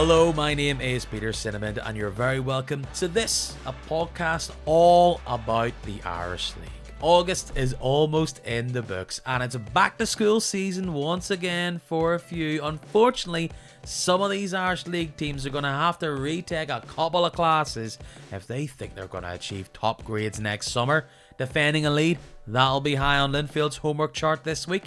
Hello, my name is Peter Cinnamon, and you're very welcome to this, a podcast all about the Irish League. August is almost in the books, and it's a back to school season once again for a few. Unfortunately, some of these Irish League teams are going to have to retake a couple of classes if they think they're going to achieve top grades next summer. Defending a lead, that'll be high on Linfield's homework chart this week.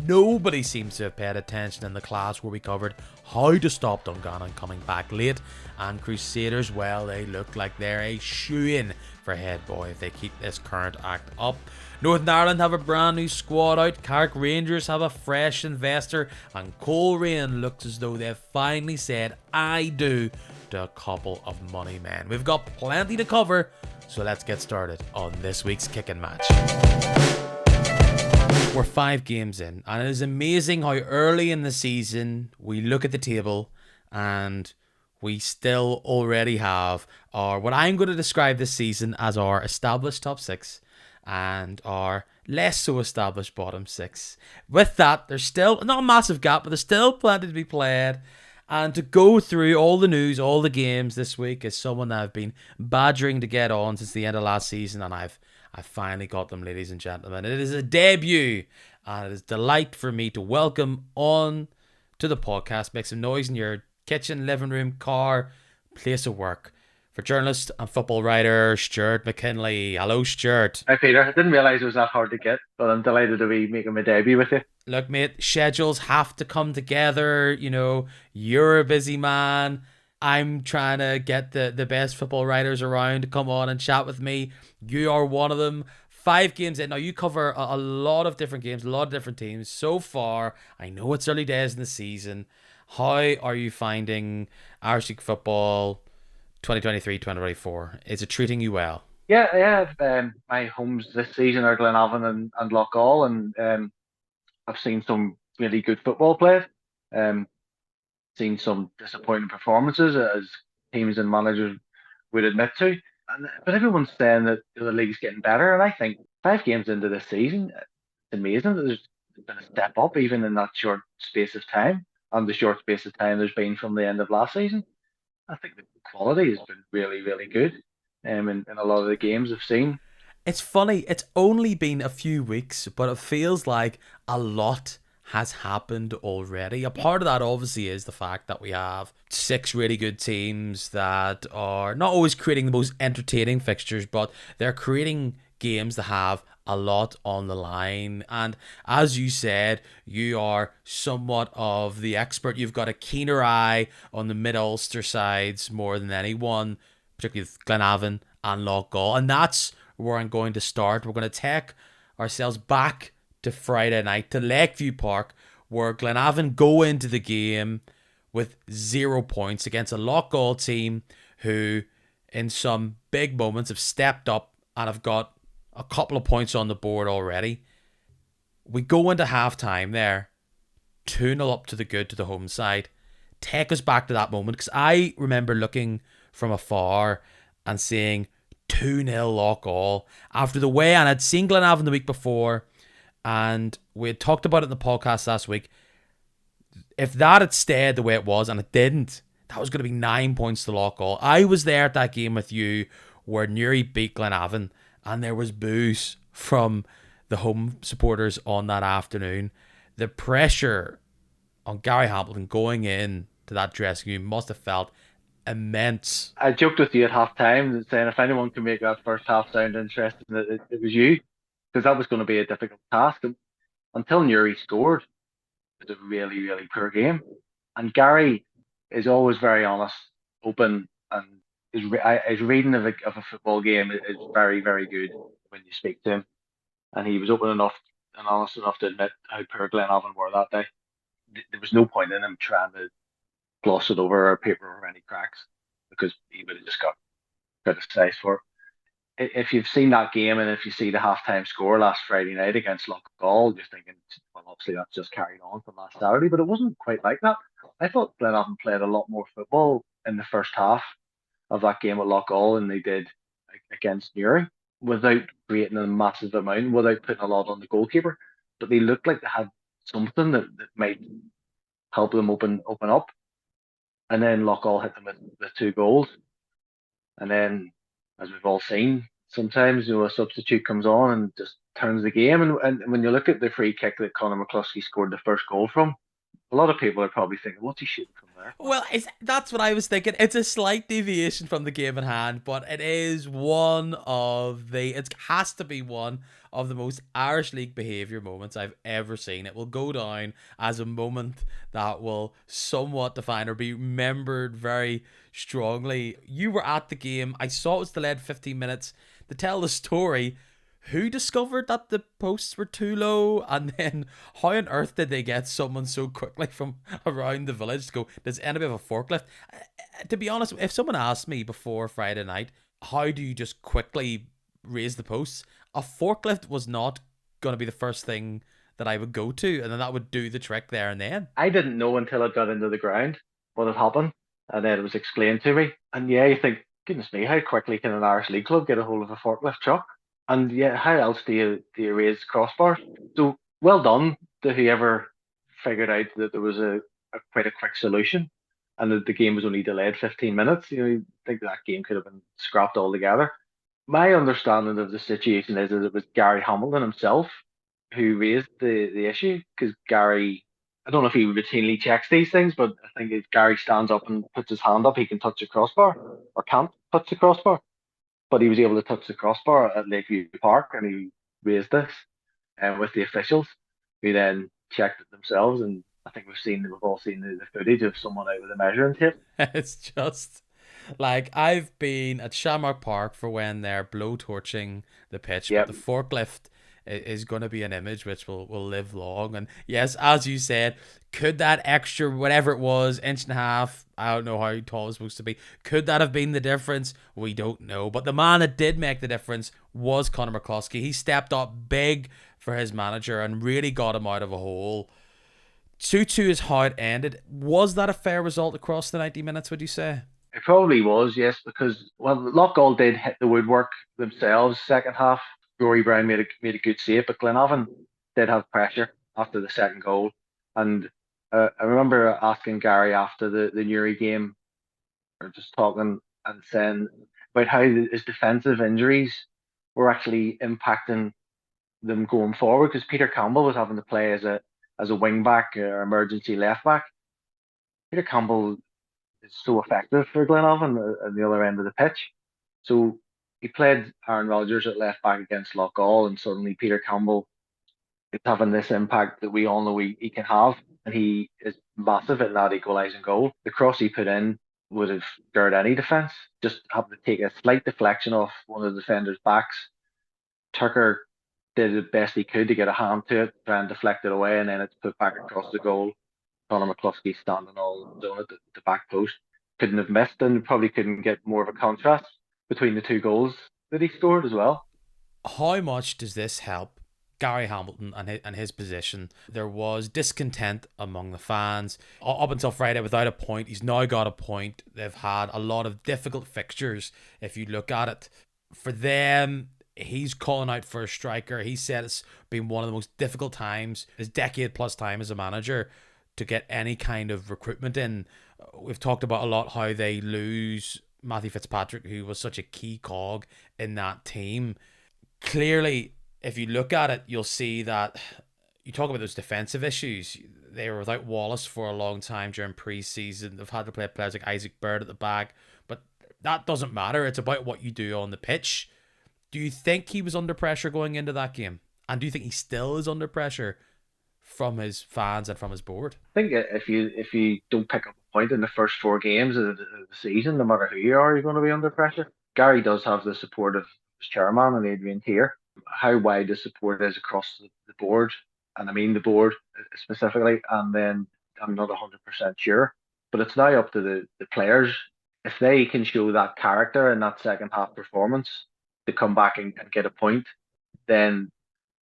Nobody seems to have paid attention in the class where we covered how to stop Dungannon coming back late, and Crusaders, well, they look like they're a shoo-in for head boy if they keep this current act up. Northern Ireland have a brand new squad out, Carrick Rangers have a fresh investor, and Coleraine looks as though they've finally said I do to a couple of money men. We've got plenty to cover, so let's get started on this week's kicking match. We're 5 games in, and it is amazing how early in the season we look at the table and we still already have our, what I'm going to describe this season as our established top 6 and our less so established bottom 6. With that, there's still not a massive gap, but there's still plenty to be played. And to go through all the news, all the games this week is someone that I've been badgering to get on since the end of last season, and I've finally got them, ladies and gentlemen. It is a debut, and it is a delight for me to welcome on to the podcast. Make some noise in your kitchen, living room, car, place of work. For journalist and football writer, Stuart McKinley. Hello, Stuart. Hi, Peter. I didn't realise it was that hard to get, but I'm delighted to be making my debut with you. Look, mate, schedules have to come together. You know, you're a busy man. I'm trying to get the best football writers around to come on and chat with me. You are one of them. 5 games in. Now, you cover a lot of different games, a lot of different teams. So far, I know it's early days in the season. How are you finding Irish League football 2023-2024? Is it treating you well? Yeah. My homes this season are Glenavon and Loughgall, and I've seen some really good football played. Seen some disappointing performances, as teams and managers would admit to. But everyone's saying that the league's getting better, and I think 5 games into this season, it's amazing that there's been a step up even in that short space of time, and the short space of time there's been from the end of last season. I think the quality has been really, really good in a lot of the games I've seen. It's funny, it's only been a few weeks, but it feels like a lot has happened already. A part of that obviously is the fact that we have 6 really good teams that are not always creating the most entertaining fixtures, but they're creating games that have a lot on the line. And as you said, you are somewhat of the expert. You've got a keener eye on the mid-Ulster sides more than anyone, particularly with Glenavon and Loughgall. And that's where I'm going to start. We're going to take ourselves back to Friday night to Lakeview Park, where Glenavon go into the game with 0 points against a Loughgall team who in some big moments have stepped up and have got a couple of points on the board already. We go into half-time there, 2-0 up to the good to the home side. Take us back to that moment, because I remember looking from afar and seeing 2-0 Loughgall after the way, and I'd seen Glenavon the week before, and we had talked about it in the podcast last week. If that had stayed the way it was, and it didn't, that was going to be 9 points to Loughgall. I was there at that game with you where Newry beat Glenavon, and there was boos from the home supporters on that afternoon. The pressure on Gary Hamilton going in to that dressing room must have felt immense. I joked with you at half time saying if anyone can make that first half sound interesting, it was you, because that was going to be a difficult task. And until Newry scored, it was a really, really poor game. And Gary is always very honest, open, and his reading of a football game is very, very good when you speak to him. And he was open enough and honest enough to admit how poor Glenavon were that day. There was no point in him trying to gloss it over or paper over any cracks, because he would have just got criticised for it. If you've seen that game and if you see the halftime score last Friday night against Loughgall, you're thinking, well, obviously that's just carried on from last Saturday, but it wasn't quite like that. I thought Glenavon played a lot more football in the first half of that game with Loughgall than they did against Newry, without creating a massive amount, without putting a lot on the goalkeeper. But they looked like they had something that might help them open up. and then Loughgall hit them with 2 goals. And then, as we've all seen, sometimes a substitute comes on and just turns the game. And when you look at the free kick that Conor McCluskey scored the first goal from, a lot of people are probably thinking, "What's he shooting from there for?" Well, that's what I was thinking. It's a slight deviation from the game in hand, but it is it has to be one of the most Irish League behaviour moments I've ever seen. It will go down as a moment that will somewhat define or be remembered very strongly. You were at the game. I saw it was delayed 15 minutes to tell the story. Who discovered that the posts were too low, and then how on earth did they get someone so quickly from around the village to go, does anybody have a forklift? To be honest, if someone asked me before Friday night, how do you just quickly raise the posts, a forklift was not going to be the first thing that I would go to, and then that would do the trick there and then. I didn't know until I got into the ground what had happened, and then it was explained to me. And yeah, you think, goodness me, how quickly can an Irish League club get a hold of a forklift truck? And yeah, how else do you raise crossbars? So well done to whoever figured out that there was a quite a quick solution, and that the game was only delayed 15 minutes. You think that game could have been scrapped altogether. My understanding of the situation is that it was Gary Hamilton himself who raised the issue, because Gary, I don't know if he routinely checks these things, but I think if Gary stands up and puts his hand up, he can touch the crossbar or can't touch the crossbar. But he was able to touch the crossbar at Lakeview Park, and he raised this with the officials, who then checked it themselves. And I think we've all seen the footage of someone out with a measuring tape. It's just like I've been at Shamrock Park for when they're blow torching the pitch, but Yep. the forklift is going to be an image which will live long. And yes, as you said, could that extra whatever it was, inch and a half, I don't know how tall it was supposed to be, could that have been the difference? We don't know. But the man that did make the difference was Conor McCluskey. He stepped up big for his manager and really got him out of a hole. 2-2 is how it ended. Was that a fair result across the 90 minutes, would you say? It probably was, yes, because well, Loughgall did hit the woodwork themselves second half. Rory Brown made a good save, but Glenavon did have pressure after the second goal. And I remember asking Gary after the Newry game, or just talking and saying about how his defensive injuries were actually impacting them going forward, because Peter Campbell was having to play as a wing back or emergency left back. Peter Campbell is so effective for Glenavon at the other end of the pitch. So he played Aaron Rodgers at left back against Loughgall, and suddenly Peter Campbell is having this impact that we all know he can have, and he is massive in that equalising goal. The cross he put in would have scared any defence. Just happened to take a slight deflection off one of the defenders' backs. Tucker did the best he could to get a hand to it, try and deflect it away, and then it's put back across the goal. Conor McCluskey standing all alone at the back post. Couldn't have missed, and probably couldn't get more of a contrast between the 2 goals that he scored as well. How much does this help Gary Hamilton and his position? There was discontent among the fans up until Friday without a point. He's now got a point. They've had a lot of difficult fixtures. If you look at it, for them, he's calling out for a striker. He said it's been one of the most difficult times, his decade plus time as a manager, to get any kind of recruitment in. We've talked about a lot how they lose Matthew Fitzpatrick, who was such a key cog in that team. Clearly, if you look at it, you'll see that you talk about those defensive issues. They were without Wallace for a long time during pre-season. They've had to play players like Isaac Bird at the back, but that doesn't matter. It's about what you do on the pitch. Do you think he was under pressure going into that game? And do you think he still is under pressure from his fans and from his board? I think if you don't pick up a point in the first 4 games of the season, no matter who you are, you're going to be under pressure. Gary does have the support of his chairman and Adrian Tier. How wide the support is across the board, and I mean the board specifically, and then I'm not 100% sure. But it's now up to the players. If they can show that character in that second half performance to come back and get a point, then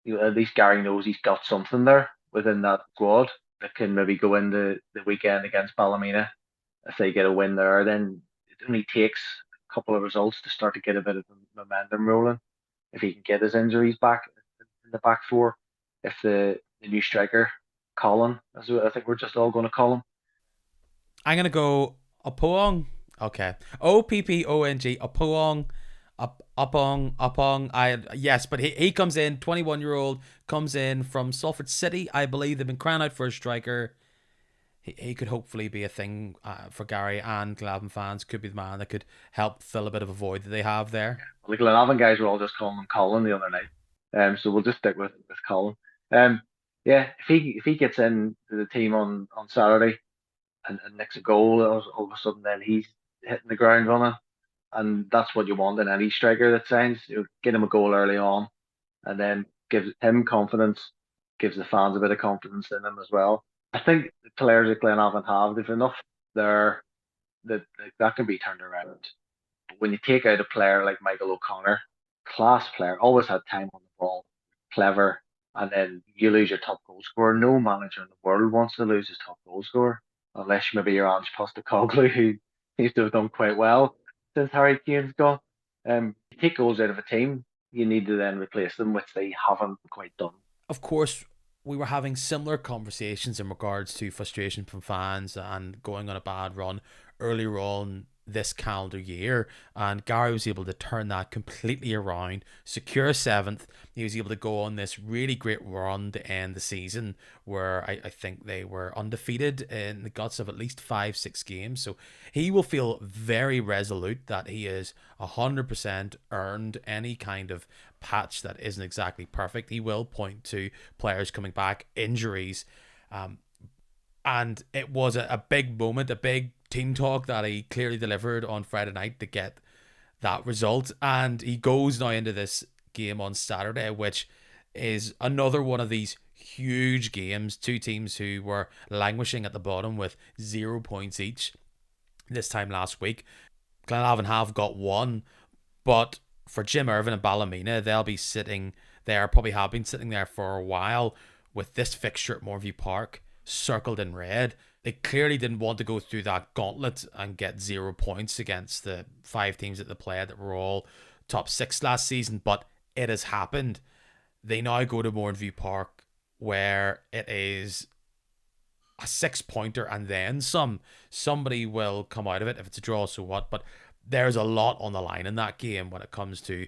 at least Gary knows he's got something there within that squad that can maybe go into the weekend against Ballymena. If they get a win there, then it only takes a couple of results to start to get a bit of momentum rolling. If he can get his injuries back in the back four, if the new striker, Colin, as I think we're just all going to call him. I'm going to go Opong. Okay. Oppong. Opong. Upong. Yes, but he comes in, 21-year-old, comes in from Salford City. I believe they've been crying out for a striker. He could hopefully be a thing for Gary and Glenavon fans. Could be the man that could help fill a bit of a void that they have there. The Glenavon guys were all just calling him Colin the other night. So we'll just stick with Colin. Yeah, if he gets in to the team on Saturday and nicks a goal, all of a sudden then he's hitting the ground running, and that's what you want in any striker that signs. Get him a goal early on, and then gives him confidence, gives the fans a bit of confidence in him as well. I think the players that Glenavon have, they've enough there that can be turned around. But when you take out a player like Michael O'Connor, class player, always had time on the ball, clever, and then you lose your top goal scorer. No manager in the world wants to lose his top goal scorer, unless maybe you're Ange Postecoglou, who seems to have done quite well since Harry Kane's gone. You take goals out of a team, you need to then replace them, which they haven't quite done. Of course, we were having similar conversations in regards to frustration from fans and going on a bad run earlier on this calendar year, and Gary was able to turn that completely around, secure seventh. He was able to go on this really great run to end the season where I think they were undefeated in the guts of at least 5-6 games. So he will feel very resolute that he is 100% earned any kind of patch that isn't exactly perfect. He will point to players coming back, injuries, and it was a big moment, a big team talk that he clearly delivered on Friday night to get that result. And he goes now into this game on Saturday, which is another one of these huge games. Two teams who were languishing at the bottom with 0 points each this time last week. Glenavon have got one, but for Jim Irvin and Ballymena, they'll be sitting there, probably have been sitting there for a while with this fixture at Moorview Park circled in red. They clearly didn't want to go through that gauntlet and get 0 points against the 5 teams that they played that were all top 6 last season, but it has happened. They now go to Moorview Park where it is a 6-pointer and then some. Somebody will come out of it. If it's a draw, so what? But there's a lot on the line in that game when it comes to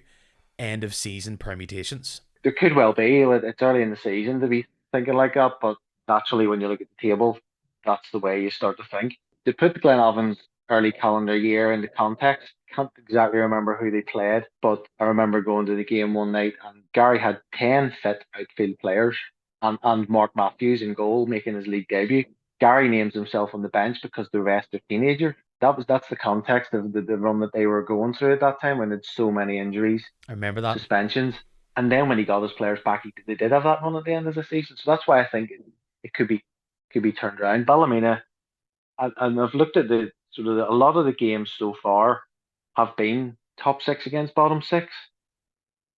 end of season permutations. There could well be. It's early in the season to be thinking like that, but naturally, when you look at the table, that's the way you start to think. To put Glenavon's early calendar year into context, can't exactly remember who they played, but I remember going to the game one night and Gary had 10 fit outfield players and Mark Matthews in goal making his league debut. Gary names himself on the bench because the rest are teenagers. That's the context of the run that they were going through at that time when there's so many injuries. I remember that. Suspensions. And then when he got his players back, they did have that run at the end of the season. So that's why I think it could be turned around. Ballymena, and I've looked at the sort of a lot of the games so far have been top 6 against bottom 6,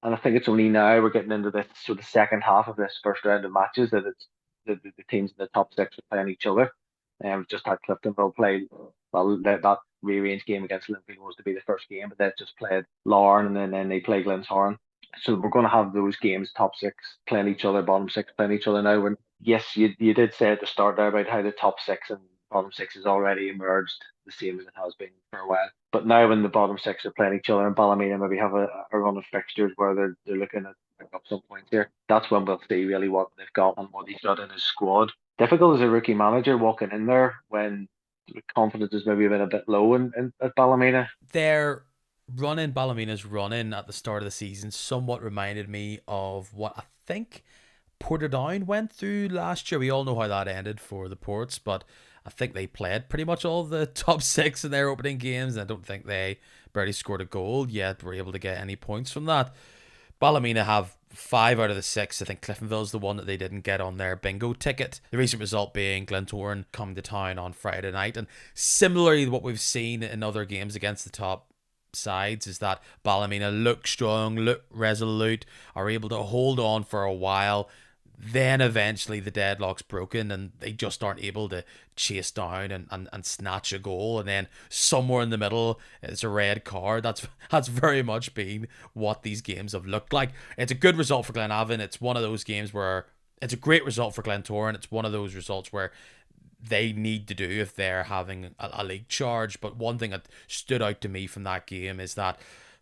and I think it's only now we're getting into this sort of second half of this first round of matches that it's the teams in the top 6 are playing each other. And we've just had Cliftonville play. Well, that rearranged game against Linfield was to be the first game, but they've just played Larne and then they play Glentoran. So we're going to have those games, top 6 playing each other, bottom 6 playing each other now. And yes, you did say at the start there about how the top 6 and bottom 6 has already emerged the same as it has been for a while. But now when the bottom 6 are playing each other and Ballymena maybe have a run of fixtures where they're looking at pick up some points here, that's when we'll see really what they've got and what he's got in his squad. Difficult as a rookie manager walking in there when confidence is maybe a bit low at Ballymena. Their Ballymena's run-in at the start of the season somewhat reminded me of what I think Portadown went through last year. We all know how that ended for the Ports, but I think they played pretty much all the top 6 in their opening games, and I don't think they barely scored a goal yet were able to get any points from that. Ballymena have 5 out of the 6. I think Cliftonville's the one that they didn't get on their bingo ticket. The recent result being Glentoran coming to town on Friday night. And similarly, what we've seen in other games against the top sides is that Ballymena look strong, look resolute, are able to hold on for a while. Then eventually the deadlock's broken and they just aren't able to chase down and snatch a goal. And then somewhere in the middle, it's a red card. That's very much been what these games have looked like. It's a good result for Glenavon. It's one of those games where it's a great result for Glentoran. It's one of those results where they need to do if they're having a league charge. But one thing that stood out to me from that game is that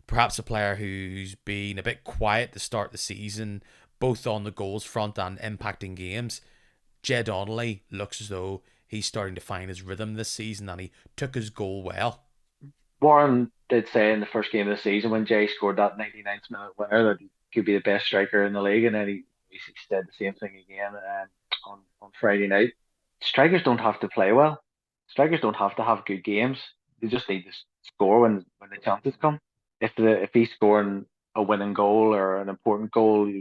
perhaps a player who's been a bit quiet to start the season, both on the goals front and impacting games, Jed Donnelly looks as though he's starting to find his rhythm this season, and he took his goal well. Warren did say in the first game of the season when Jay scored that 99th minute winner that he could be the best striker in the league, and then he said the same thing again on Friday night. Strikers don't have to play well. Strikers don't have to have good games. They just need to score when the chances come. If he's scoring a winning goal or an important goal,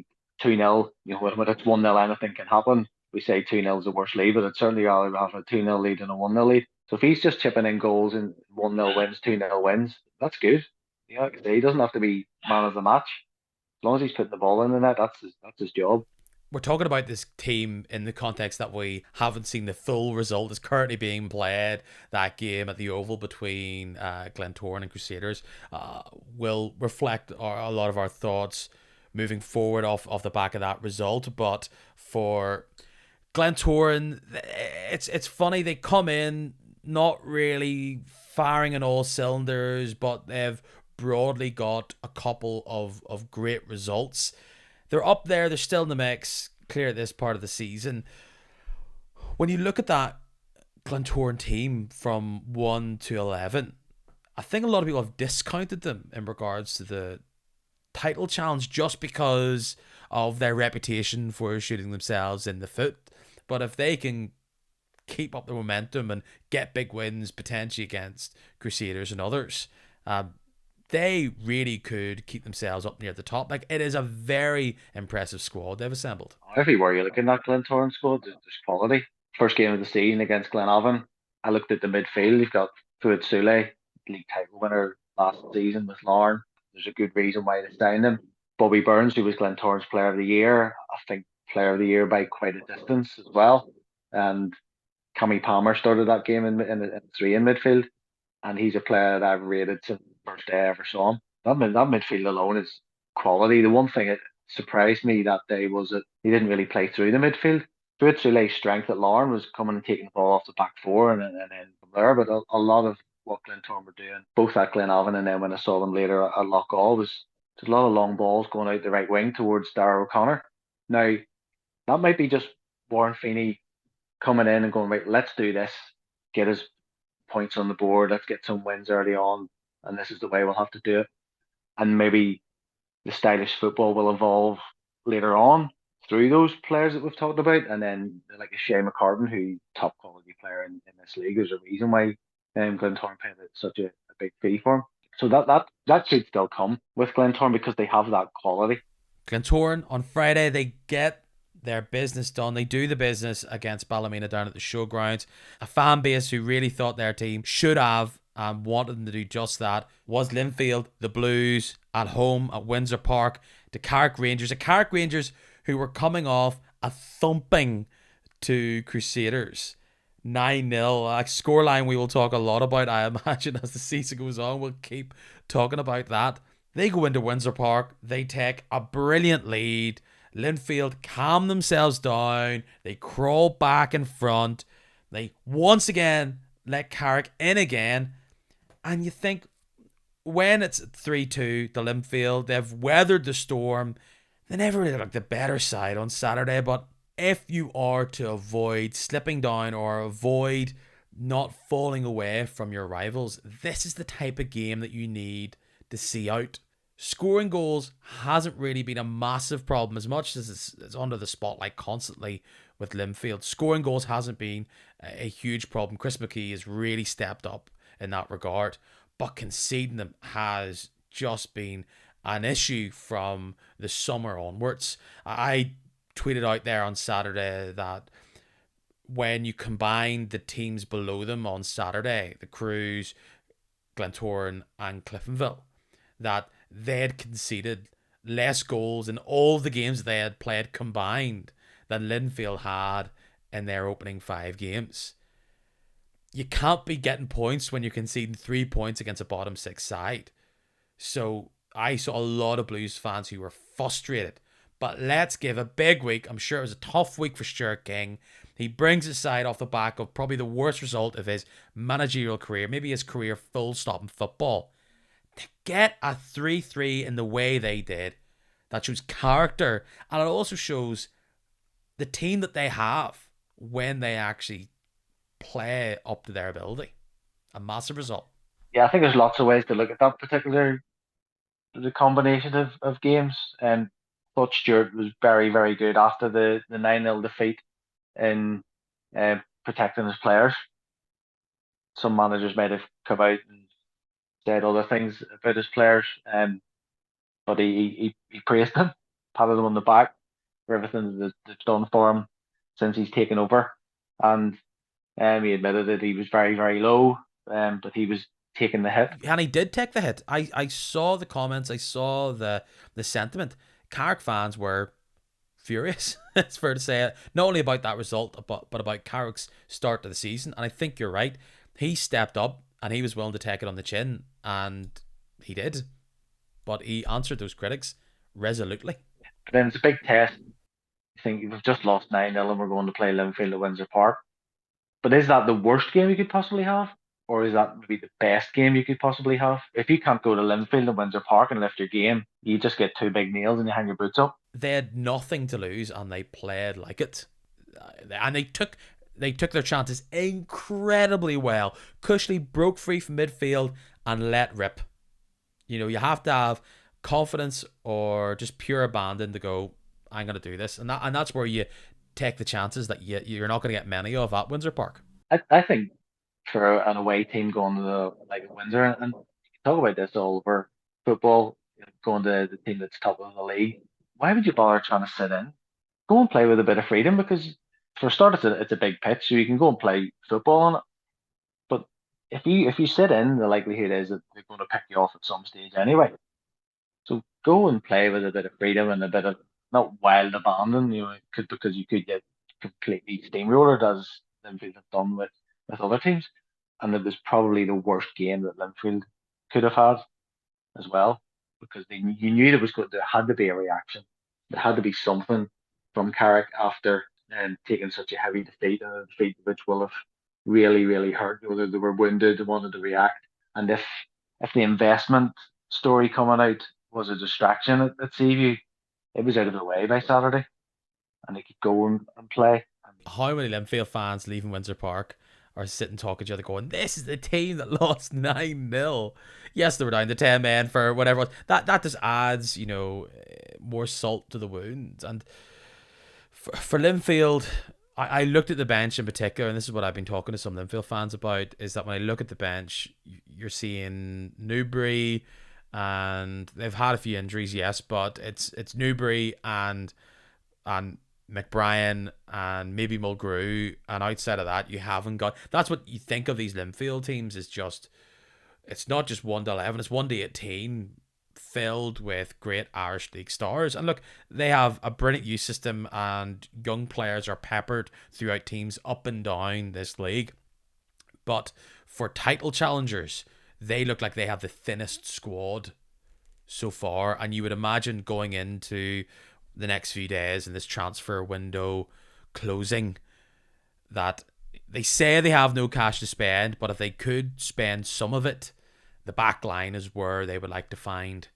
2-0, when it's 1-0, anything can happen. We say 2-0 is the worst lead, but it's certainly rather have a 2-0 lead than a 1-0 lead. So if he's just chipping in goals and 1-0 wins, 2-0 wins, that's good. Like I say, he doesn't have to be man of the match. As long as he's putting the ball in the net, that's his job. We're talking about this team in the context that we haven't seen the full result. Is currently being played. That game at the Oval between Glentoran and Crusaders will reflect a lot of our thoughts moving forward off the back of that result. But for Glentoran, it's funny, they come in not really firing on all cylinders, but they've broadly got a couple of great results. They're up there, they're still in the mix, clear at this part of the season. When you look at that Glentoran team from 1 to 11, I think a lot of people have discounted them in regards to the title challenge just because of their reputation for shooting themselves in the foot. But if they can keep up the momentum and get big wins potentially against Crusaders and others, they really could keep themselves up near the top. Like, it is a very impressive squad they've assembled. Everywhere you look in that Glentoran squad, there's quality. First game of the season against Glenavon, I looked at the midfield. You've got Fuad Sule, league title winner last season with Larne. There's a good reason why they signed him. Bobby Burns, who was Glentoran's player of the year, I think player of the year by quite a distance as well. And Cammy Palmer started that game in three in midfield, and he's a player that I've rated since the first day I ever saw him. That midfield alone is quality. The one thing that surprised me that day was that he didn't really play through the midfield. Stuart McKinley's strength at Larne was coming and taking the ball off the back four and then from there, but a lot of what Glentoran were doing, both at Glenavon and then when I saw them later at Loughgall, was just a lot of long balls going out the right wing towards Darragh O'Connor. Now, that might be just Warren Feeney coming in and going, right, let's do this, get his points on the board, let's get some wins early on, and this is the way we'll have to do it. And maybe the stylish football will evolve later on through those players that we've talked about, and then like a Shea McCartan, who top quality player in this league. There's a reason why Glentoran paid such a big fee for him. So that should still come with Glentoran because they have that quality. Glentoran on Friday, they get their business done. They do the business against Ballymena down at the showgrounds. A fan base who really thought their team should have and wanted them to do just that was Linfield, the Blues, at home at Windsor Park to Carrick Rangers. The Carrick Rangers who were coming off a thumping to Crusaders. 9-0. A scoreline we will talk a lot about, I imagine, as the season goes on. We'll keep talking about that. They go into Windsor Park. They take a brilliant lead. Linfield calm themselves down. They crawl back in front. They once again let Carrick in again. And you think, when it's 3-2 to Linfield, they've weathered the storm. They never really look the better side on Saturday. But if you are to avoid slipping down or avoid not falling away from your rivals, this is the type of game that you need to see out. Scoring goals hasn't really been a massive problem as much as it's under the spotlight constantly with Linfield. Scoring goals hasn't been a huge problem. Chris McKee has really stepped up in that regard, but conceding them has just been an issue from the summer onwards. I tweeted out there on Saturday that when you combine the teams below them on Saturday, the Crews, Glentoran and Cliftonville, that they had conceded less goals in all the games they had played combined than Linfield had in their opening 5 games. You can't be getting points when you're conceding 3 points against a bottom 6 side. So I saw a lot of Blues fans who were frustrated. But let's give a big week. I'm sure it was a tough week for Stuart King. He brings his side off the back of probably the worst result of his managerial career, maybe his career full stop in football. To get a 3-3 in the way they did, that shows character, and it also shows the team that they have when they actually play up to their ability. A massive result. Yeah, I think there's lots of ways to look at that particular the combination of games. And thought Stuart was very, very good after the 9-0 defeat in protecting his players. Some managers might have come out and said other things about his players, but he praised them, patted them on the back for everything that's done for him since he's taken over. And he admitted that he was very, very low, but he was taking the hit. And he did take the hit. I saw the comments, I saw the sentiment. Carrick fans were furious, it's fair to say, not only about that result, but about Carrick's start to the season. And I think you're right. He stepped up and he was willing to take it on the chin, and he did. But he answered those critics resolutely. But then it's a big test. You think we've just lost 9-0 and we're going to play Linfield at Windsor Park. But is that the worst game you could possibly have? Or is that maybe the best game you could possibly have? If you can't go to Linfield and Windsor Park and lift your game, you just get two big nails and you hang your boots up. They had nothing to lose and they played like it. And they took their chances incredibly well. Cushley broke free from midfield and let rip. You know, you have to have confidence or just pure abandon to go, I'm going to do this. And that's where you take the chances that you're not going to get many of at Windsor Park. I think for an away team going to Windsor, and you talk about this all over football, going to the team that's top of the league, why would you bother trying to sit in? Go and play with a bit of freedom, because for a start, it's a big pitch, so you can go and play football on it. But if you sit in, the likelihood is that they're going to pick you off at some stage anyway. So go and play with a bit of freedom and a bit of not wild abandon, because you could get completely steamrolled as Linfield have done with other teams. And it was probably the worst game that Linfield could have had as well, because you knew there had to be a reaction. There had to be something from Carrick after taking such a heavy defeat, and a defeat which will have really, really hurt. They were wounded, they wanted to react. And if the investment story coming out was a distraction at Seaview, it was out of the way by Saturday, and they could go and play. How many Linfield fans leaving Windsor Park are sitting talking to each other going, this is the team that lost 9-0. Yes, they were down to 10 men for whatever. That just adds, more salt to the wound. And for Linfield, I looked at the bench in particular, and this is what I've been talking to some Linfield fans about, is that when I look at the bench, you're seeing Newbury, and they've had a few injuries, yes, but it's Newbury and McBrien and maybe Mulgrew, and outside of that, you haven't got. That's what you think of these Linfield teams, is just, it's not just 1 to 11, it's 1 to 18, filled with great Irish League stars. And look, they have a brilliant youth system, and young players are peppered throughout teams up and down this league. But for title challengers, they look like they have the thinnest squad so far, and you would imagine going into the next few days in this transfer window closing that they say they have no cash to spend, but if they could spend some of it, the back line is where they would like to find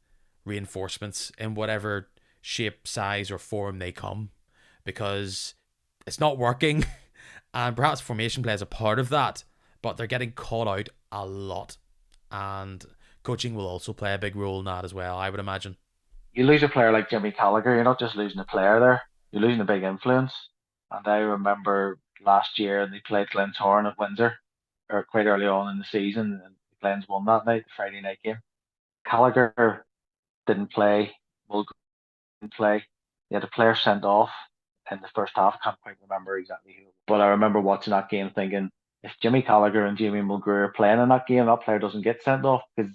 reinforcements in whatever shape, size, or form they come, because it's not working, and perhaps formation play is a part of that, but they're getting caught out a lot, and coaching will also play a big role in that as well, I would imagine. You lose a player like Jimmy Gallagher, you're not just losing a player there, you're losing a big influence. And I remember last year they played Glentoran at Windsor, or quite early on in the season, and the Glens won that night, the Friday night game. Gallagher didn't play, Mulgrew didn't play. He had a player sent off in the first half. I can't quite remember exactly who. But I remember watching that game thinking, if Jimmy Gallagher and Jamie Mulgrew are playing in that game, that player doesn't get sent off, because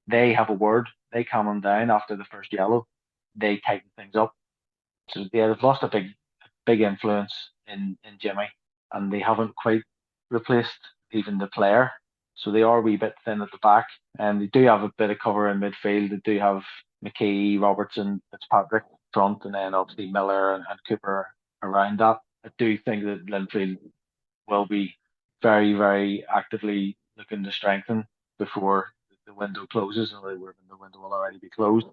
they have a word. They calm him down after the first yellow. They tighten things up. So yeah, they've lost a big influence in Jimmy, and they haven't quite replaced even the player. So they are a wee bit thin at the back, and they do have a bit of cover in midfield. They do have McKee, Robertson, Fitzpatrick front, and then obviously Miller and Cooper around that. I do think that Linfield will be very, very actively looking to strengthen before the window closes, and the window will already be closed.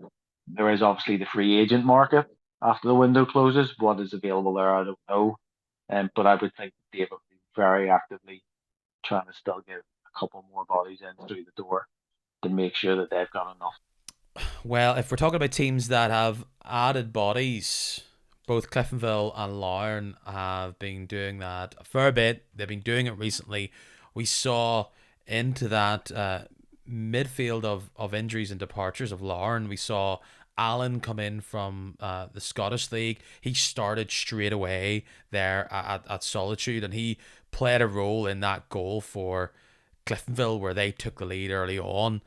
There is obviously the free agent market after the window closes. What is available there, I don't know. But I would think David would be very actively trying to still get a couple more bodies in through the door to make sure that they've got enough. Well, if we're talking about teams that have added bodies, both Cliftonville and Larne have been doing that a fair bit. They've been doing it recently. We saw into that midfield of injuries and departures of Larne. We saw Allen come in from the Scottish League. He started straight away there at Solitude, and he played a role in that goal for Cliftonville where they took the lead early on.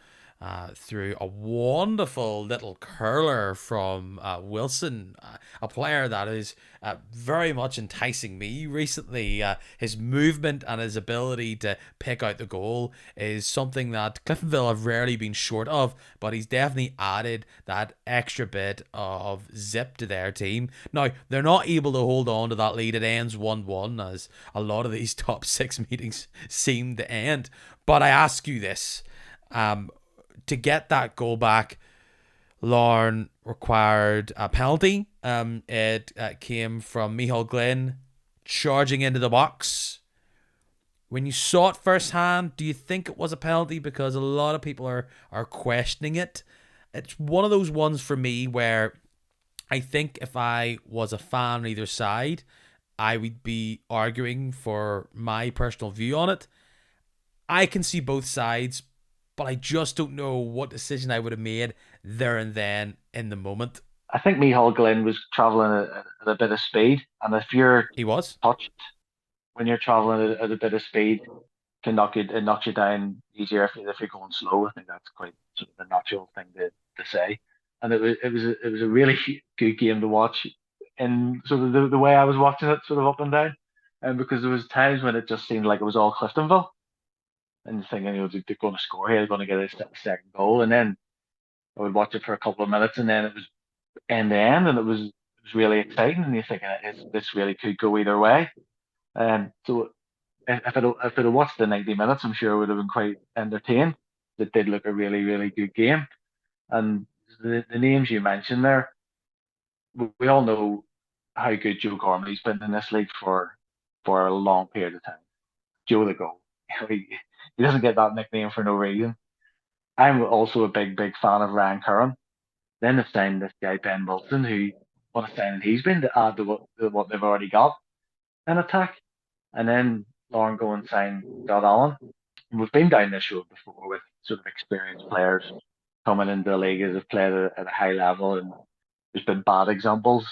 Through a wonderful little curler from Wilson, a player that is very much enticing me recently. His movement and his ability to pick out the goal is something that Cliftonville have rarely been short of, but he's definitely added that extra bit of zip to their team. Now, they're not able to hold on to that lead. It ends 1-1, as a lot of these top six meetings seem to end. But I ask you this. To get that goal back, Larne required a penalty. It came from Micheál Glynn charging into the box. When you saw it firsthand, do you think it was a penalty? Because a lot of people are questioning it. It's one of those ones for me where I think if I was a fan on either side, I would be arguing for my personal view on it. I can see both sides, but I just don't know what decision I would have made there and then in the moment. I think Micheál Glynn was travelling at a bit of speed, and if you're He was. touched when you're travelling at a bit of speed, it knocks you down easier if you're going slow. I think that's quite sort of a natural thing to say. And it was a really good game to watch, in sort of the way I was watching it, sort of up and down, and because there was times when it just seemed like it was all Cliftonville, and thinking, they're going to score here, they're going to get a second goal, and then I would watch it for a couple of minutes, and then it was end to end, and it was really exciting, and you're thinking this really could go either way. So if I'd have watched the 90 minutes, I'm sure it would have been quite entertained. It did look a really, really good game. And the names you mentioned there, we all know how good Joe Gormley's been in this league for a long period of time. Joe the Goal. He doesn't get that nickname for no reason. I'm also a big, big fan of Ryan Curran. Then they've signed this guy, Ben Wilson, who, what a signing he's been to add to what they've already got in attack. And then Lauren go and sign Scott Allen. And we've been down this road before with sort of experienced players coming into the league as have played at a high level, and there's been bad examples,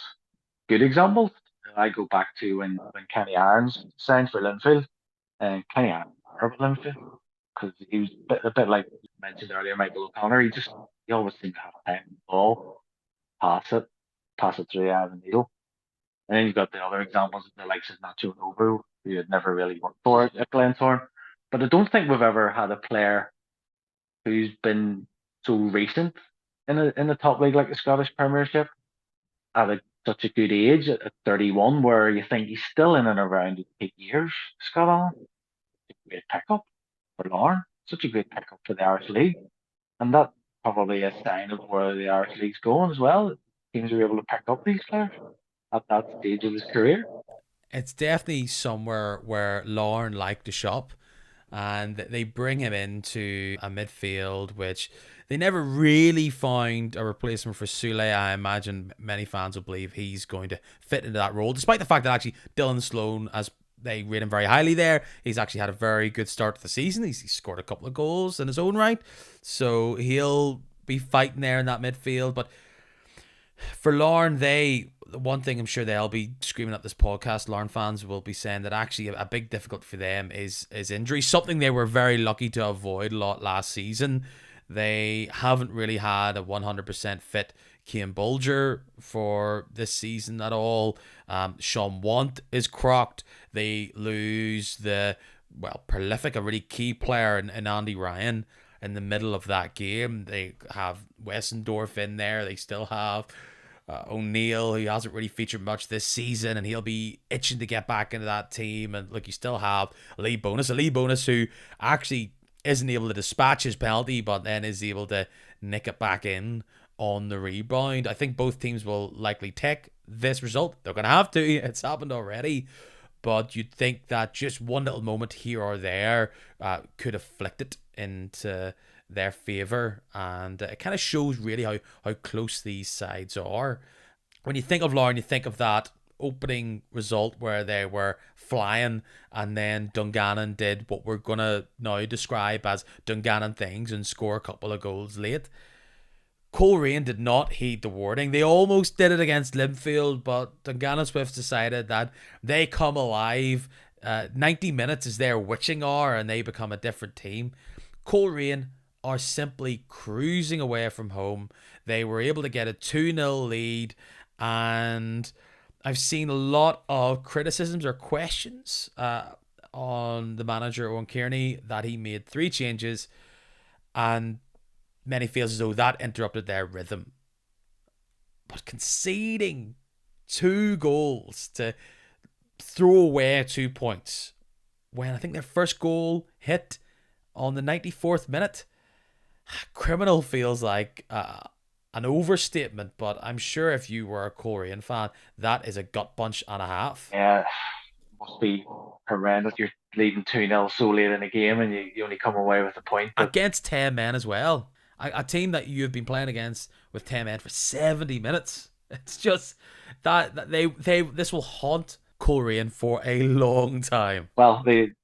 good examples. I go back to when Kenny Irons signed for Linfield, and Kenny Irons at Linfield because he was a bit like you mentioned earlier, Michael O'Connor. He always seemed to have time on the ball, pass it through the eye of the needle. And then you've got the other examples of the likes of Nacho Novo, who had never really worked for it at Glentoran. But I don't think we've ever had a player who's been so recent in the top league like the Scottish Premiership at such a good age at 31, where you think he's still in and around 8 years. Scott Allen, great pickup for Larne, such a great pickup for the Irish League, and that probably a sign of where the Irish League's going as well. Teams are able to pick up these players at that stage of his career. It's definitely somewhere where Larne like to shop, and they bring him into a midfield which they never really found a replacement for Sule. I imagine many fans will believe he's going to fit into that role, despite the fact that actually Dylan Sloan, as they rate him very highly there, he's actually had a very good start to the season. He's scored a couple of goals in his own right, so he'll be fighting there in that midfield. But for Larne, one thing I'm sure they'll be screaming at this podcast, Larne fans will be saying that actually a big difficulty for them is injury, something they were very lucky to avoid a lot last season. They haven't really had a 100% fit Cian Bulger for this season at all. Sean Want is crocked. They lose the prolific, a really key player in Andy Ryan in the middle of that game. They have Wessendorf in there. They still have O'Neill, who hasn't really featured much this season, and he'll be itching to get back into that team. And look, you still have Lee Bonus who actually isn't able to dispatch his penalty, but then is able to nick it back in on the rebound. I think both teams will likely take this result. They're going to have to. It's happened already. But you'd think that just one little moment here or there could have flicked it into their favour. And it kind of shows really how close these sides are. When you think of Lauren, you think of that opening result where they were flying, and then Dungannon did what we're going to now describe as Dungannon things and score a couple of goals late. Coleraine did not heed the warning. They almost did it against Linfield, but Dungannon Swifts decided that they come alive. 90 minutes is their witching hour, and they become a different team. Coleraine are simply cruising away from home. They were able to get a 2-0 lead, and I've seen a lot of criticisms or questions on the manager, Owen Kearney, that he made 3 changes, and many feels as though that interrupted their rhythm. But conceding 2 goals to throw away 2 points when I think their first goal hit on the 94th minute, criminal feels like an overstatement, but I'm sure if you were a Coleraine fan, that is a gut punch and a half. Yeah, must be horrendous. You're leading 2-0 so late in the game, and you only come away with a point. Against 10 men as well. A team that you've been playing against with 10 men for 70 minutes. It's just that this will haunt Coleraine for a long time. Well, it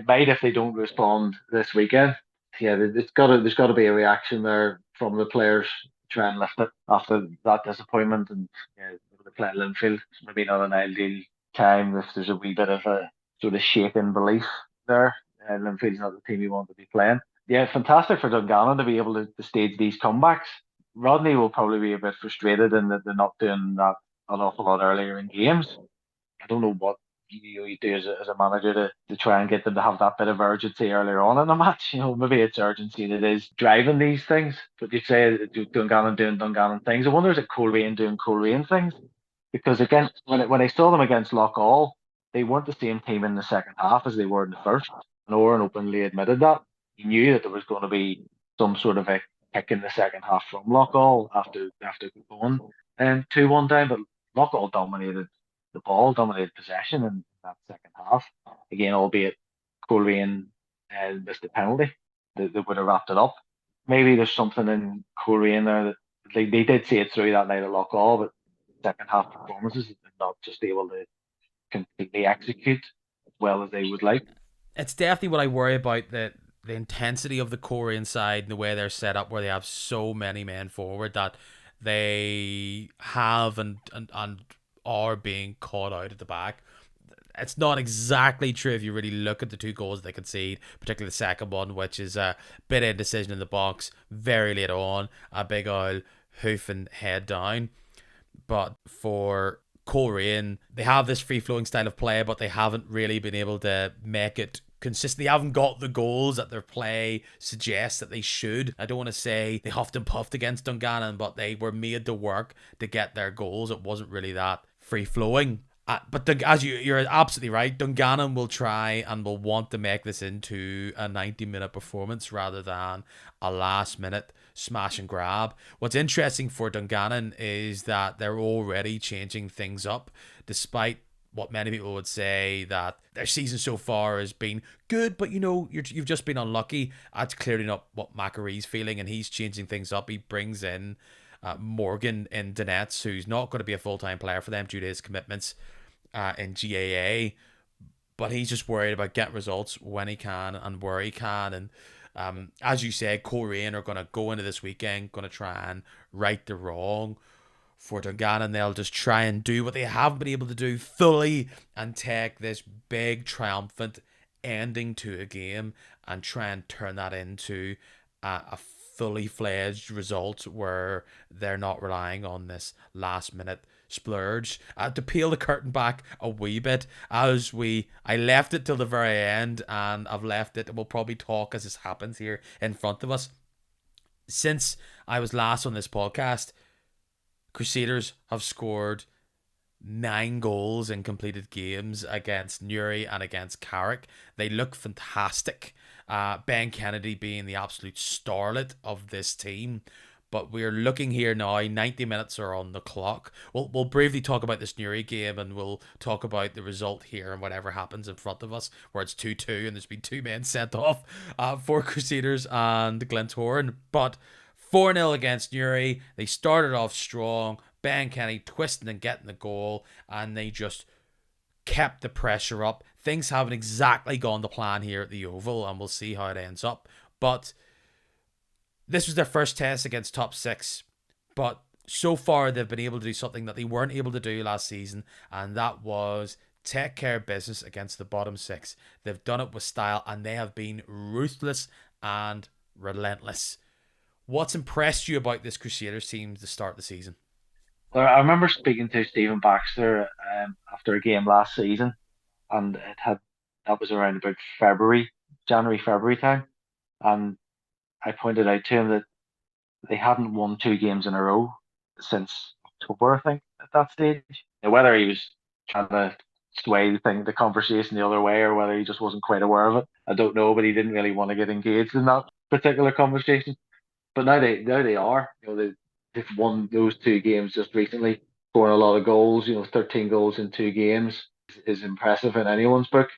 might if they don't respond this weekend. Yeah, there's got to be a reaction there from the players to try and lift it after that disappointment. And yeah, they play Linfield. It's maybe not an ideal time if there's a wee bit of a sort of shaken belief there. Linfield's not the team you want to be playing. Yeah, fantastic for Dungannon to be able to stage these comebacks. Rodney will probably be a bit frustrated in that they're not doing that an awful lot earlier in games. I don't know what you do as a manager to try and get them to have that bit of urgency earlier on in the match. Maybe it's urgency that is driving these things. But you say Dungannon doing Dungannon things. I wonder is it Coleraine doing Coleraine things? Because again, when I saw them against Loughall, they weren't the same team in the second half as they were in the first. And Oran openly admitted that. He knew that there was going to be some sort of a kick in the second half from Loughall after going 2-1 down, but Loughall dominated the ball, dominated possession in that second half. Again, albeit Coleraine missed the penalty, they would have wrapped it up. Maybe there's something in Coleraine there that they did see it through that night at Loughall, but second half performances are not just able to completely execute as well as they would like. It's definitely what I worry about, that the intensity of the Coleraine side and the way they're set up, where they have so many men forward that they have and are being caught out at the back. It's not exactly true if you really look at the 2 goals they concede, particularly the second one, which is a bit of indecision in the box very late on, a big old hoof and head down. But for Coleraine, they have this free-flowing style of play, but they haven't really been able to make it consistent. They haven't got the goals that their play suggests that they should. I don't want to say they huffed and puffed against Dungannon, but they were made to work to get their goals. It wasn't really that free-flowing. But you're absolutely right, Dungannon will try and will want to make this into a 90-minute performance rather than a last-minute smash and grab. What's interesting for Dungannon is that they're already changing things up, despite what many people would say that their season so far has been good, but you've just been unlucky. That's clearly not what Macaree's feeling, and he's changing things up. He brings in Morgan in Donetsk, who's not going to be a full-time player for them due to his commitments in GAA, but he's just worried about getting results when he can and where he can. And as you said, Coleraine are going to go into this weekend, going to try and right the wrong for Dungannon. They'll just try and do what they haven't been able to do fully and take this big triumphant ending to a game and try and turn that into a fully fledged result where they're not relying on this last minute splurge. To peel the curtain back a wee bit, I left it till the very end, and I've left it, and we'll probably talk as this happens here in front of us. Since I was last on this podcast, Crusaders have scored 9 goals in completed games against Newry and against Carrick. They look fantastic. Ben Kennedy being the absolute starlet of this team. But we're looking here now. 90 minutes are on the clock. We'll briefly talk about this Newry game, and we'll talk about the result here and whatever happens in front of us, where it's 2-2 and there's been 2 men sent off for Crusaders and Glentoran. But 4-0 against Newry. They started off strong. Ben Kennedy twisting and getting the goal, and they just kept the pressure up. Things haven't exactly gone to plan here at the Oval, and we'll see how it ends up. But this was their first test against top 6. But so far, they've been able to do something that they weren't able to do last season, and that was take care of business against the bottom 6. They've done it with style, and they have been ruthless and relentless. What's impressed you about this Crusaders team to start the season? Well, I remember speaking to Stephen Baxter after a game last season, and that was around about January, February time, and I pointed out to him that they hadn't won 2 games in a row since October, I think, at that stage. Now, whether he was trying to sway the conversation the other way, or whether he just wasn't quite aware of it, I don't know. But he didn't really want to get engaged in that particular conversation. But now they are. They've won those 2 games just recently, scoring a lot of goals. 13 goals in 2 games is impressive in anyone's book.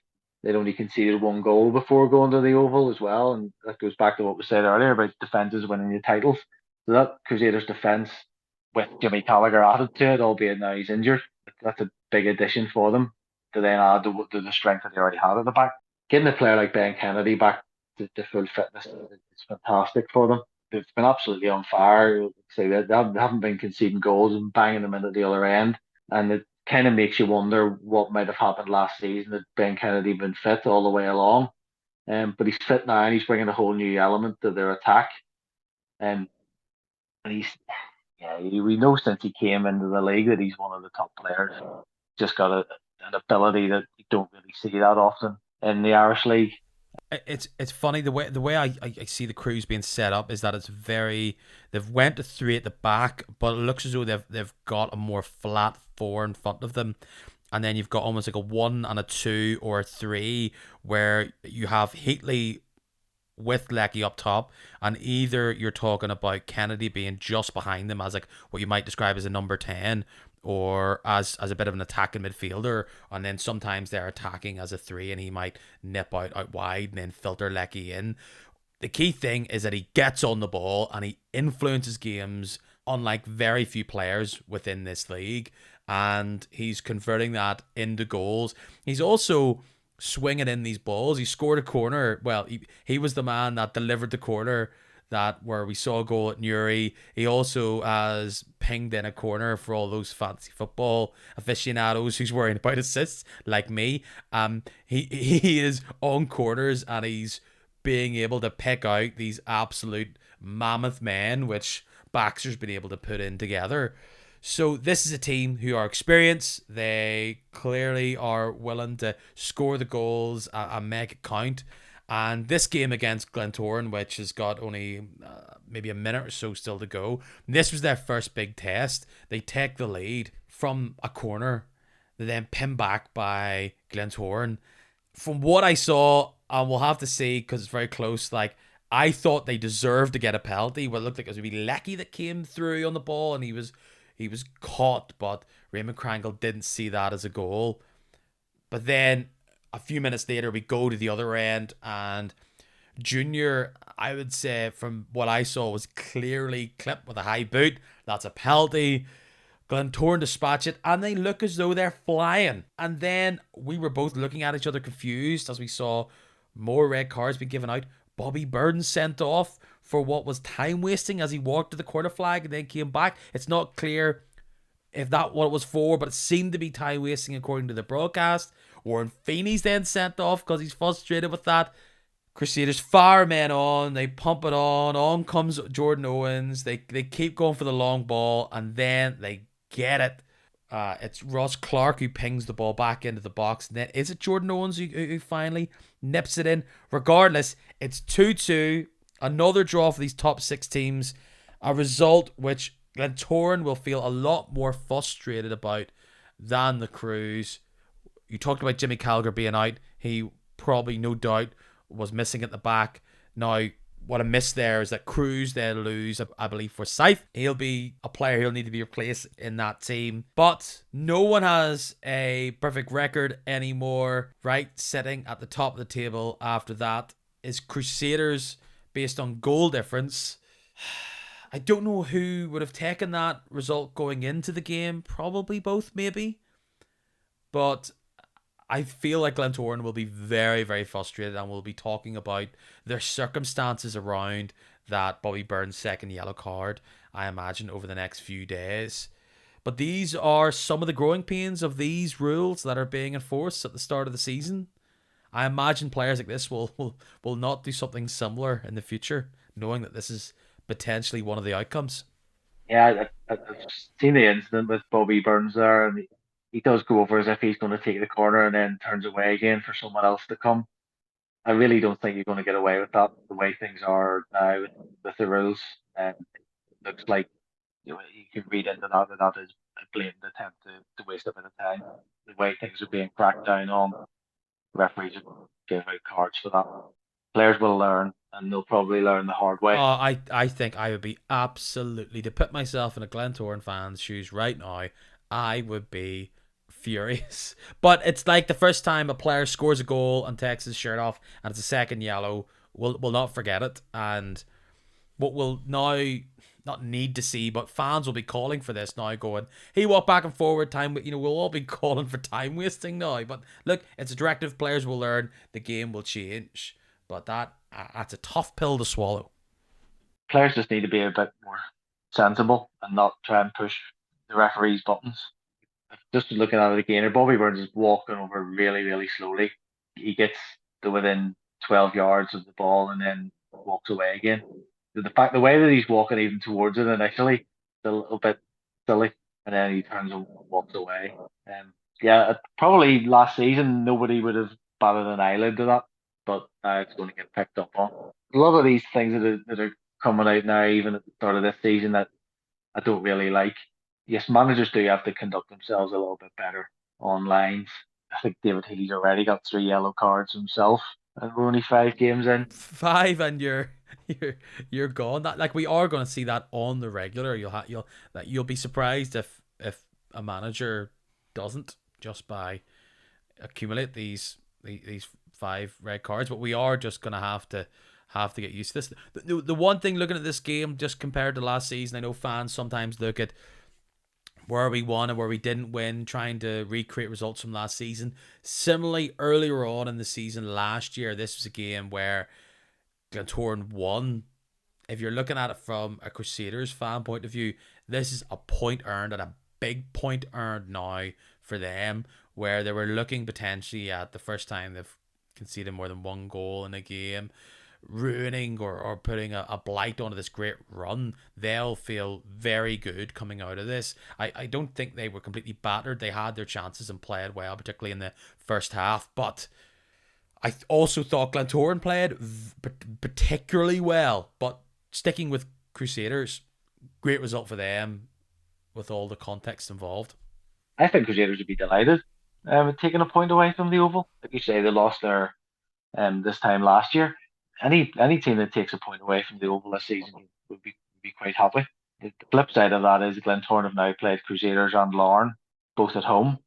They'd only conceded 1 goal before going to the Oval as well, and that goes back to what was said earlier about defences winning the titles. So that Crusaders defence, with Jimmy Gallagher added to it, albeit now he's injured, that's a big addition for them to then add to the strength that they already had at the back. Getting a player like Ben Kennedy back to full fitness is fantastic for them. They've been absolutely on fire. They haven't been conceding goals and banging them into the other end, and it kind of makes you wonder what might have happened last season had Ben Kennedy been fit all the way along. But he's fit now, and he's bringing a whole new element to their attack. And we know since he came into the league that he's one of the top players. Just got an ability that you don't really see that often in the Irish league. It's funny the way I see the crews being set up is that they've went to 3 at the back, but it looks as though they've got a more flat 4 in front of them, and then you've got almost like a 1 and a 2 or a 3 where you have Heatley with Lecky up top, and either you're talking about Kennedy being just behind them as like what you might describe as a number 10, or as a bit of an attacking midfielder, and then sometimes they're attacking as a 3 and he might nip out wide and then filter Lecky in. The key thing is that he gets on the ball and he influences games unlike very few players within this league, and he's converting that into goals. He's also swinging in these balls. He scored a corner. Well, he was the man that delivered the corner where we saw a goal at Newry. He also has pinged in a corner for all those fantasy football aficionados who's worrying about assists like me. He is on corners, and he's being able to pick out these absolute mammoth men, which Baxter's been able to put in together. So this is a team who are experienced. They clearly are willing to score the goals and make it count. And this game against Glentoran, which has got only maybe a minute or so still to go, this was their first big test. They take the lead from a corner. They then pin back by Glentoran. From what I saw, and we'll have to see because it's very close, I thought they deserved to get a penalty. Well, it looked like it was maybe Lecky that came through on the ball, and he was caught, but Raymond Krangle didn't see that as a goal. But then a few minutes later, we go to the other end, and Junior, I would say, from what I saw, was clearly clipped with a high boot. That's a penalty. Glentoran dispatch it, and they look as though they're flying. And then we were both looking at each other confused as we saw more red cards being given out. Bobby Burden sent off for what was time wasting as he walked to the corner flag and then came back. It's not clear if that what it was for, but it seemed to be time wasting according to the broadcast. Warren Feeney's then sent off because he's frustrated with that. Crusaders fire men on, they pump it on comes Jordan Owens, they keep going for the long ball, and then they get it. It's Ross Clark who pings the ball back into the box, and then is it Jordan Owens who finally nips it in? Regardless, it's 2-2, another draw for these top 6 teams, a result which Glentoran will feel a lot more frustrated about than the Crews. You talked about Jimmy Calgary being out. He probably, no doubt, was missing at the back. Now, what I missed there is that Cruz they'll lose, I believe, for Scythe. He'll be a player who'll need to be replaced in that team. But no one has a perfect record anymore, right? Sitting at the top of the table after that is Crusaders based on goal difference. I don't know who would have taken that result going into the game. Probably both, maybe. But I feel like Glentoran will be very, very frustrated and will be talking about their circumstances around that Bobby Burns' second yellow card, I imagine, over the next few days. But these are some of the growing pains of these rules that are being enforced at the start of the season. I imagine players like this will not do something similar in the future, knowing that this is potentially one of the outcomes. Yeah, I've seen the incident with Bobby Burns there, and he does go over as if he's going to take the corner and then turns away again for someone else to come. I really don't think you're going to get away with that the way things are now with the rules. And it looks like you can read into that that is a blatant attempt to waste a bit of time. The way things are being cracked down on, referees will give out cards for that. Players will learn, and they'll probably learn the hard way. I think I would be absolutely, to put myself in a Glentoran fan's shoes right now, I would be furious. But it's like the first time a player scores a goal and takes his shirt off and it's a second yellow, we'll not forget it. And what we'll now not need to see, but fans will be calling for this now, going, he walked back and forward time. We'll all be calling for time wasting now. But look, it's a directive. Players will learn. The game will change. But that's a tough pill to swallow. Players just need to be a bit more sensible and not try and push the referee's buttons. Just looking at it again, Bobby Burns is walking over really, really slowly. He gets to within 12 yards of the ball and then walks away again. The way that he's walking even towards it initially is a little bit silly, and then he turns and walks away. Yeah, probably last season nobody would have batted an eyelid to that, but now it's going to get picked up on. A lot of these things that are coming out now, even at the start of this season, that I don't really like. Yes, managers do have to conduct themselves a little bit better on lines. I think David Healy's already got 3 yellow cards himself, and we're only 5 games in. Five and you're gone. That, like, we are going to see that on the regular. You'll be surprised if a manager doesn't, just by accumulate these 5 red cards. But we are just going to have to get used to this. The one thing looking at this game, just compared to last season, I know fans sometimes look at where we won and where we didn't win, trying to recreate results from last season. Similarly, earlier on in the season last year, this was a game where Glentoran won. If you're looking at it from a Crusaders fan point of view, this is a point earned, and a big point earned now for them, where they were looking potentially at the first time they've conceded more than one goal in a game, ruining or putting a blight onto this great run. They'll feel very good coming out of this. I don't think they were completely battered. They had their chances and played well, particularly in the first half, but I also thought Glentoran played particularly well. But sticking with Crusaders, great result for them with all the context involved. I think Crusaders would be delighted taking a point away from the Oval. Like you say, they lost there this time last year. Any team that takes a point away from the Oval this season would be quite happy. The flip side of that is Glentoran have now played Crusaders and Larne both at home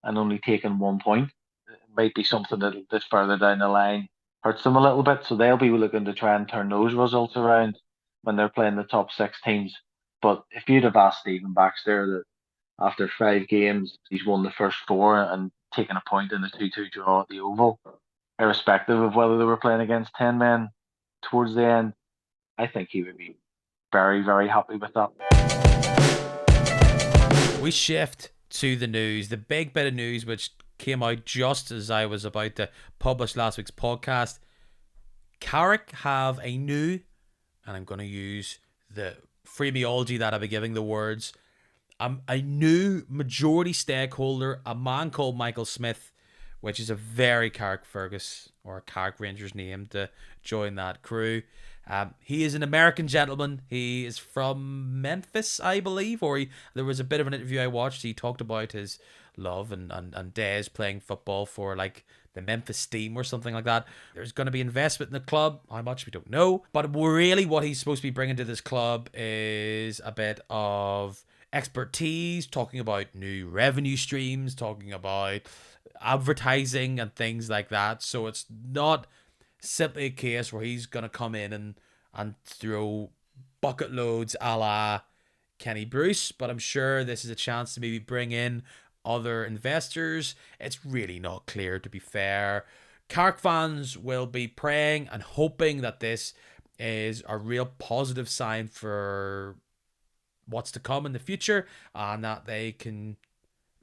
and only taken 1 point. It might be something that's further down the line hurts them a little bit, so they'll be looking to try and turn those results around when they're playing the top 6 teams. But if you'd have asked Stephen Baxter that after 5 games he's won the first 4 and taken a point in the 2-2 draw at the Oval, irrespective of whether they were playing against 10 men towards the end, I think he would be very, very happy with that. We shift to the news. The big bit of news which came out just as I was about to publish last week's podcast. Carrick have a new, and I'm going to use the phraseology that I've been giving the words, a new majority stakeholder, a man called Michael Smith, which is a very Carrick Fergus or Carrick Rangers name to join that crew. He is an American gentleman. He is from Memphis, I believe. There was a bit of an interview I watched. He talked about his love and days playing football for like the Memphis Steam or something like that. There's going to be investment in the club. How much we don't know. But really, what he's supposed to be bringing to this club is a bit of expertise, talking about new revenue streams, talking about advertising and things like that. So it's not simply a case where he's going to come in and throw bucket loads a la Kenny Bruce, but I'm sure this is a chance to maybe bring in other investors. It's really not clear, to be fair. Carrick fans will be praying and hoping that this is a real positive sign for what's to come in the future, and that they can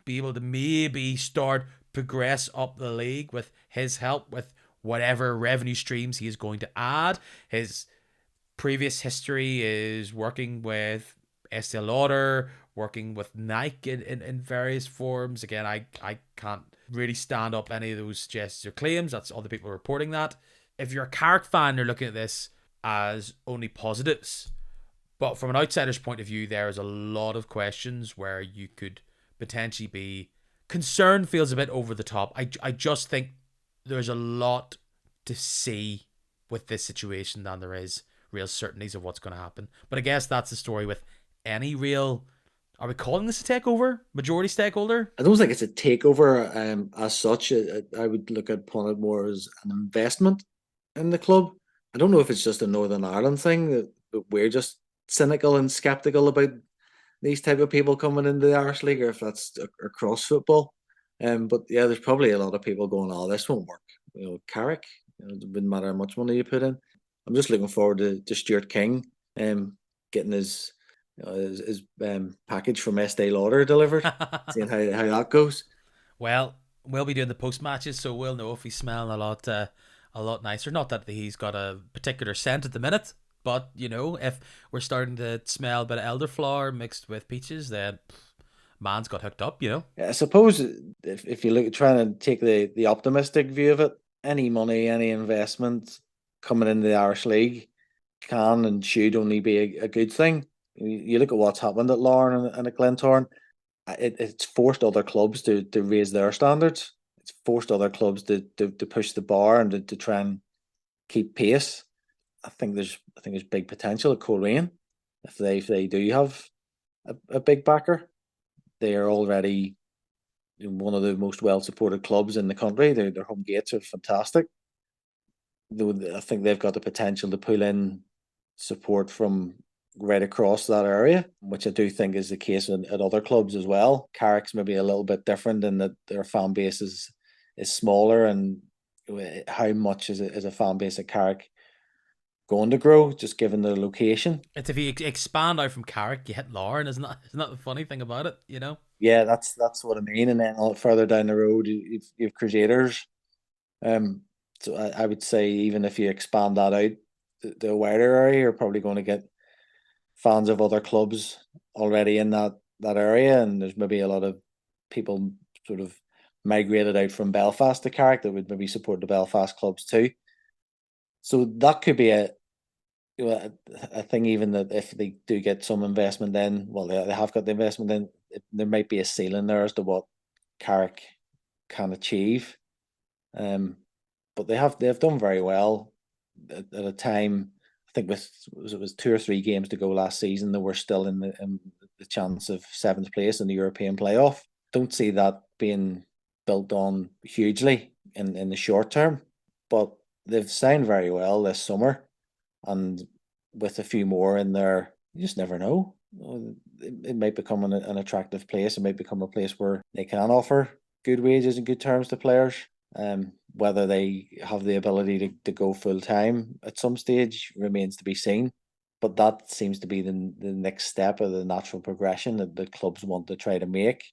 be able to maybe start progress up the league with his help, with whatever revenue streams he is going to add. His previous history is working with Estee Lauder, working with Nike in various forms. Again, I can't really stand up any of those suggestions or claims. That's other people reporting that. If you're a Carrick fan, you're looking at this as only positives. But from an outsider's point of view, there's a lot of questions where you could potentially be concerned. Feels a bit over the top. I just think there's a lot to see with this situation than there is real certainties of what's going to happen. But I guess that's the story with any real. Are we calling this a takeover? Majority stakeholder? I don't think it's a takeover as such. I would look upon it more as an investment in the club. I don't know if it's just a Northern Ireland thing that we're just cynical and skeptical about these type of people coming into the Irish League, or if that's across football. But yeah, there's probably a lot of people going, "Oh, this won't work." Carrick, it wouldn't matter how much money you put in. I'm just looking forward to Stuart King getting his package from Estee Lauder delivered, seeing how that goes. Well, we'll be doing the post matches, so we'll know if he's smelling a lot nicer. Not that he's got a particular scent at the minute, but if we're starting to smell a bit of elderflower mixed with peaches, then man's got hooked up. Yeah, I suppose if you look at trying to take the optimistic view of it, any money, any investment coming into the Irish League can and should only be a good thing. You look at what's happened at Lauren and at Glentoran, it's forced other clubs to raise their standards. It's forced other clubs to push the bar and to try and keep pace. I think there's big potential at Coleraine if they do have a big backer. They are already one of the most well supported clubs in the country. Their home gates are fantastic. I think they've got the potential to pull in support from right across that area, which I do think is the case at other clubs as well. Carrick's maybe a little bit different in that their fan base is smaller, and how much is a fan base at Carrick going to grow, just given the location? It's if you expand out from Carrick, you hit Lauren, isn't that the funny thing about it? Yeah, that's what I mean. And then a lot further down the road, you've Crusaders. So I would say even if you expand that out, the wider area, you're probably going to get fans of other clubs already in that area, and there's maybe a lot of people sort of migrated out from Belfast to Carrick that would maybe support the Belfast clubs too. So that could be a thing, even that if they do get some investment, then they have got the investment, then there might be a ceiling there as to what Carrick can achieve. But they've done very well at a time. I think it was 2 or 3 games to go last season, they were still in the chance of 7th place in the European playoff. Don't see that being built on hugely in the short term, but they've signed very well this summer, and with a few more in there, you just never know. It might become an attractive place. It might become a place where they can offer good wages and good terms to players. Whether they have the ability to go full time at some stage remains to be seen. But that seems to be the next step of the natural progression that the clubs want to try to make.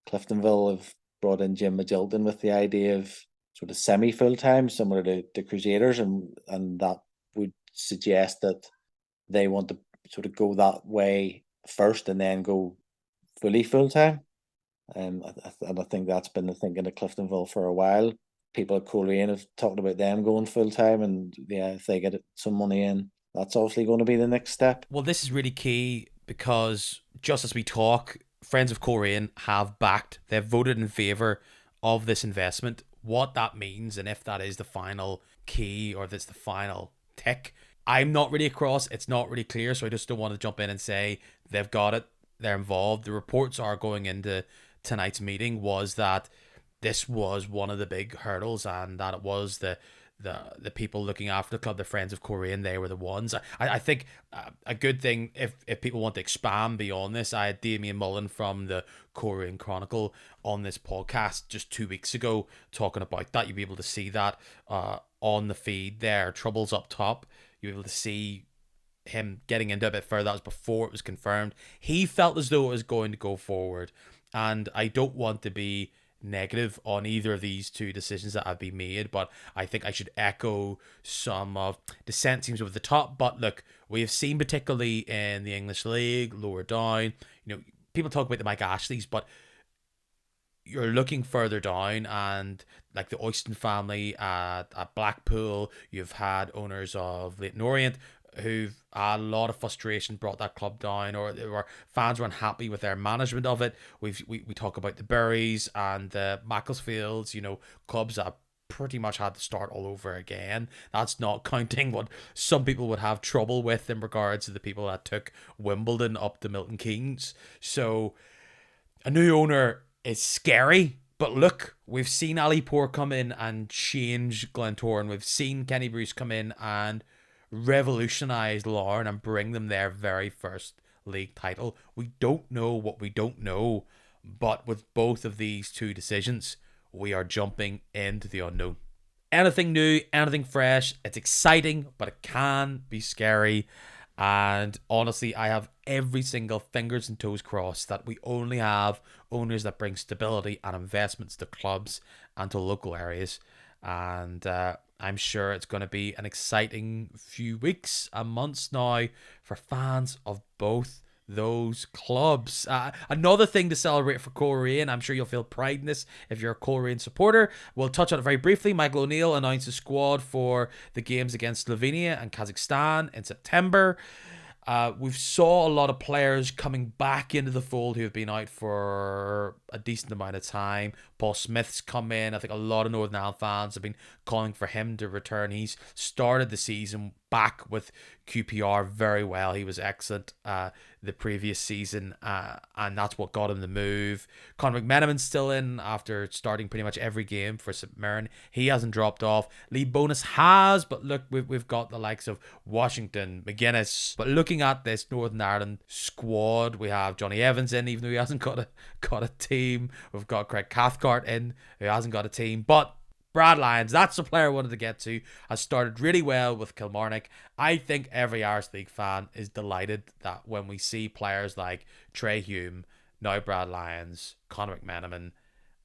Cliftonville have brought in Jim Magilton with the idea of sort of semi full time, similar to Crusaders, and that would suggest that they want to sort of go that way first and then go fully full time. And I think that's been the thinking of Cliftonville for a while. People at Coleraine have talked about them going full time, and yeah, if they get some money in, That's obviously going to be the next step. Well, this is really key because just as we talk, Friends of Coleraine have backed, they've voted in favour of this investment. What that means, and if that is the final key or that's the final tick, I'm not really across. It's not really clear, so I just don't want to jump in and say they've got it, they're involved. The reports are going into tonight's meeting was that this was one of the big hurdles, and that it was the people looking after the club, the Friends of Coleraine, they were the ones. I think a good thing, if people want to expand beyond this, I had Damien Mullen from the Coleraine Chronicle on this podcast just 2 weeks ago talking about that. You'll be able to see that on the feed there. Troubles up top. You'll be able to see him getting into a bit further. That was before it was confirmed. He felt as though it was going to go forward, and I don't want to be negative on either of these two decisions that have been made, but I think I should echo some of dissent seems over the top. But look, we have seen particularly in the English League, lower down, people talk about the Mike Ashleys, but you're looking further down, and like the Oyston family at Blackpool, you've had owners of Leyton Orient who've a lot of frustration brought that club down, or fans were unhappy with their management of it. We talk about the Burys and the Macclesfields, clubs that pretty much had to start all over again. That's not counting what some people would have trouble with in regards to the people that took Wimbledon up to Milton Keynes. So a new owner is scary. But look, we've seen Ali Poor come in and change Glentoran. We've seen Kenny Bruce come in and revolutionise Larne and bring them their very first league title. We don't know what we don't know, but with both of these two decisions, we are jumping into the unknown. Anything new, anything fresh, it's exciting, but it can be scary. And honestly, I have every single fingers and toes crossed that we only have owners that bring stability and investments to clubs and to local areas. And I'm sure it's going to be an exciting few weeks and months now for fans of both those clubs. Another thing to celebrate for Coleraine, I'm sure you'll feel pride in this if you're a Coleraine supporter. We'll touch on it very briefly. Michael O'Neill announced a squad for the games against Slovenia and Kazakhstan in September. We've saw a lot of players coming back into the fold who have been out for a decent amount of time. Paul Smith's come in. I think a lot of Northern Ireland fans have been calling for him to return. He's started the season back with QPR very well. He was excellent the previous season, and that's what got him the move. Conor McMenamin's still in after starting pretty much every game for St Mirren. He hasn't dropped off. Lee Bonus has, but look, we've got the likes of Washington, McGuinness. But looking at this Northern Ireland squad, we have Johnny Evans in, even though he hasn't got a team. We've got Craig Cathcart in, who hasn't got a team, but Brad Lyons, that's the player I wanted to get to, has started really well with Kilmarnock. I think every Irish League fan is delighted that when we see players like Trey Hume, now Brad Lyons, Conor McMenamin,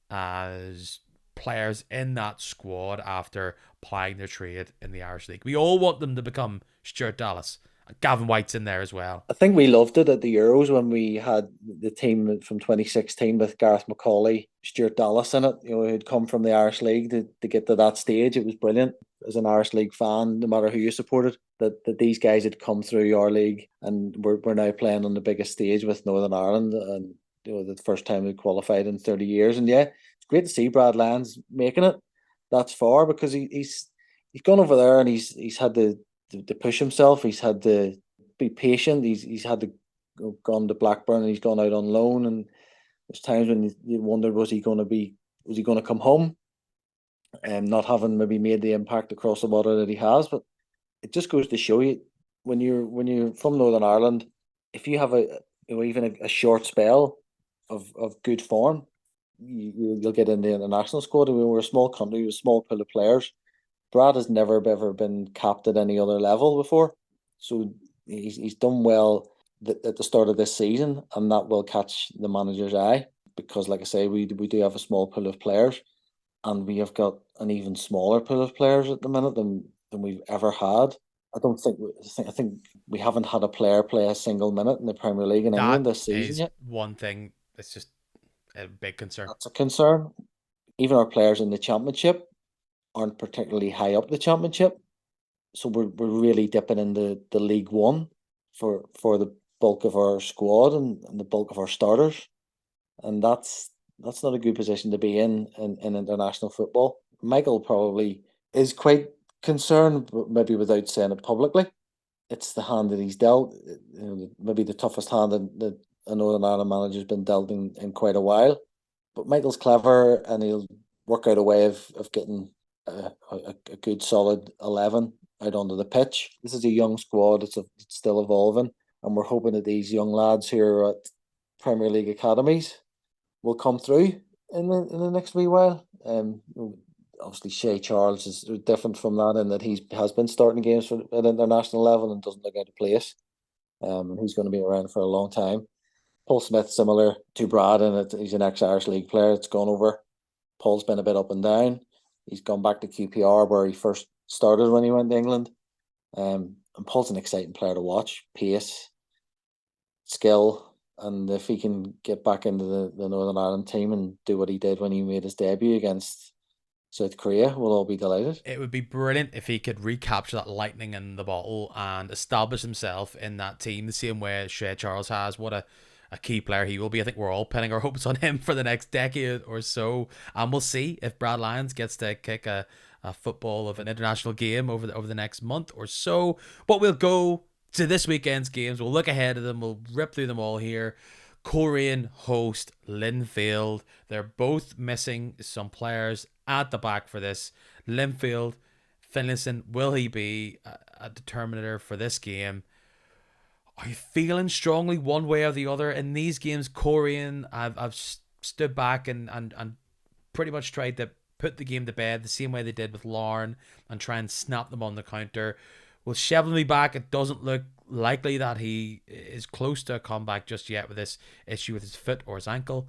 as players in that squad after plying their trade in the Irish League. We all want them to become Stuart Dallas. Gavin White's in there as well. I think we loved it at the Euros when we had the team from 2016 with Gareth McCauley, Stuart Dallas in it, who'd come from the Irish League to get to that stage. It was brilliant as an Irish League fan, no matter who you supported, that these guys had come through our league and we're now playing on the biggest stage with Northern Ireland, and the first time we qualified in 30 years. And yeah, it's great to see Brad Lyons making it that far, because he's gone over there and he's had to push himself. He's had to be patient. He's had to gone to Blackburn and he's gone out on loan. And there's times when you wondered, was he going to come home, and not having maybe made the impact across the water that he has. But it just goes to show you, when you're from Northern Ireland, if you have even a short spell of good form, you'll get in the international squad. I mean, we're a small country with a small pool of players. Brad has never ever been capped at any other level before, so he's done well at the start of this season, and that will catch the manager's eye, because, like I say, we do have a small pool of players, and we have got an even smaller pool of players at the minute than we've ever had. I think we haven't had a player play a single minute in the Premier League in England this season yet. One thing that's just a big concern. That's a concern. Even our players in the Championship aren't particularly high up the Championship. So we're really dipping into the League One for the bulk of our squad and the bulk of our starters, and that's not a good position to be in international football. Michael probably is quite concerned, but maybe without saying it publicly. It's the hand that he's dealt. Maybe the toughest hand that a Northern Ireland manager's been dealt in quite a while. But Michael's clever, and he'll work out a way of getting a good solid 11 out onto the pitch. This is a young squad. It's still evolving, and we're hoping that these young lads here at Premier League academies will come through in the next wee while. Obviously Shea Charles is different from that in that he has been starting games for at international level and doesn't look out of place. He's going to be around for a long time. Paul Smith, similar to Brad, and he's an ex-Irish League player. It's gone over. Paul's been a bit up and down. He's gone back to QPR where he first started when he went to England. And Paul's an exciting player to watch. Pace, skill, and if he can get back into the Northern Ireland team and do what he did when he made his debut against South Korea, we'll all be delighted. It would be brilliant if he could recapture that lightning in the bottle and establish himself in that team the same way Shea Charles has. What a key player he will be. I think we're all pinning our hopes on him for the next decade or so. And we'll see if Brad Lyons gets to kick a football of an international game over the next month or so. But we'll go to this weekend's games. We'll look ahead of them. We'll rip through them all here. Coleraine host Linfield. They're both missing some players at the back for this. Linfield, Finlayson, will he be a determinator for this game? Are you feeling strongly one way or the other in these games? Coleraine, I've stood back and pretty much tried to put the game to bed the same way they did with Larne and try and snap them on the counter. Will Shevlin be back? It doesn't look likely that he is close to a comeback just yet with this issue with his foot or his ankle.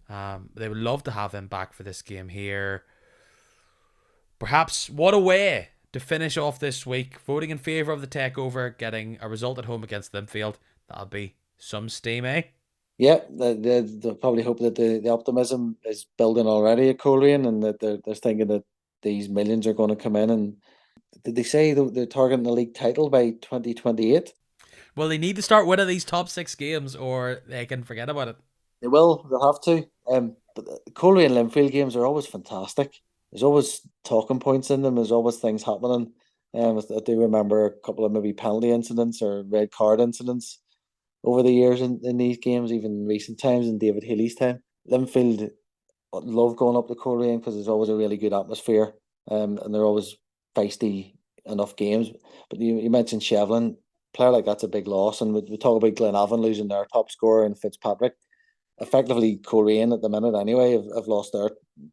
They would love to have him back for this game here. Perhaps what a way to finish off this week, voting in favour of the takeover, getting a result at home against Linfield. That'll be some steam, eh? Yeah, they probably hope that the optimism is building already at Coleraine and that they're thinking that these millions are going to come in. And did they say they're targeting the league title by 2028? Well, they need to start winning these top 6 games or they can forget about it. They will. They'll have to. But the Coleraine and Linfield games are always fantastic. There's always talking points in them. There's always things happening. I do remember a couple of maybe penalty incidents or red card incidents over the years in these games, even in recent times in David Healy's time. Linfield love going up to Coleraine because there's always a really good atmosphere, and they're always feisty enough games. But you mentioned Shevlin, player like that's a big loss, and we talk about Glenavon losing their top scorer in Fitzpatrick. Effectively, Coleraine at the minute anyway have lost their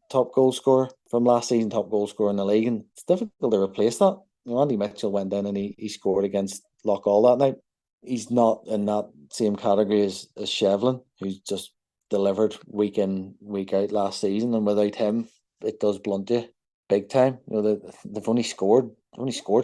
top goal scorer from last season, top goal scorer in the league, and it's difficult to replace that. Andy Mitchell went in and he scored against Loughgall that night. He's not in that same category as Shevlin, who's just delivered week in, week out last season, and without him, it does blunt you big time. They've only scored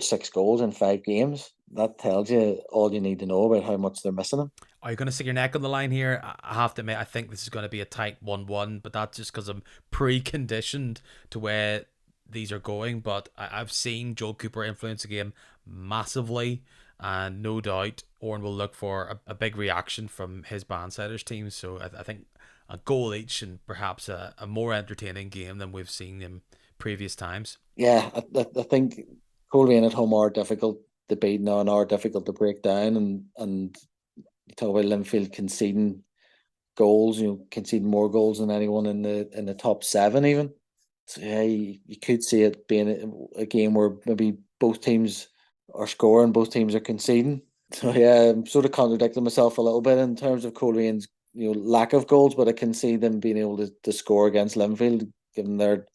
6 goals in 5 games. That tells you all you need to know about how much they're missing him. Are you going to stick your neck on the line here? I have to admit, I think this is going to be a tight 1-1, but that's just because I'm preconditioned to where these are going. But I've seen Joel Cooper influence the game massively, and no doubt Oran will look for a big reaction from his bandsiders team. So I think a goal each and perhaps a more entertaining game than we've seen in previous times. Yeah, I think Coleraine at home are difficult to beat now and are difficult to break down, and you talk about Linfield conceding goals, conceding more goals than anyone in the top 7 even. So yeah, you could see it being a game where maybe both teams are scoring, both teams are conceding. So yeah, I'm sort of contradicting myself a little bit in terms of Coleraine's lack of goals, but I can see them being able to score against Linfield given their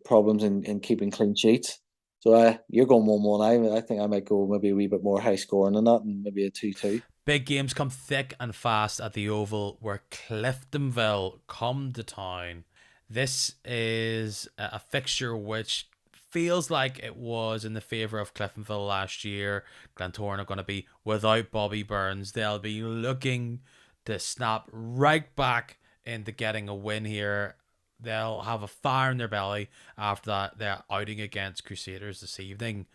problems in keeping clean sheets. So you're going 1-1. I think I might go maybe a wee bit more high scoring than that, and maybe a 2-2. Big games come thick and fast at the Oval, where Cliftonville come to town. This is a fixture which feels like it was in the favour of Cliftonville last year. Glentoran are going to be without Bobby Burns. They'll be looking to snap right back into getting a win here. They'll have a fire in their belly after that their outing against Crusaders this evening.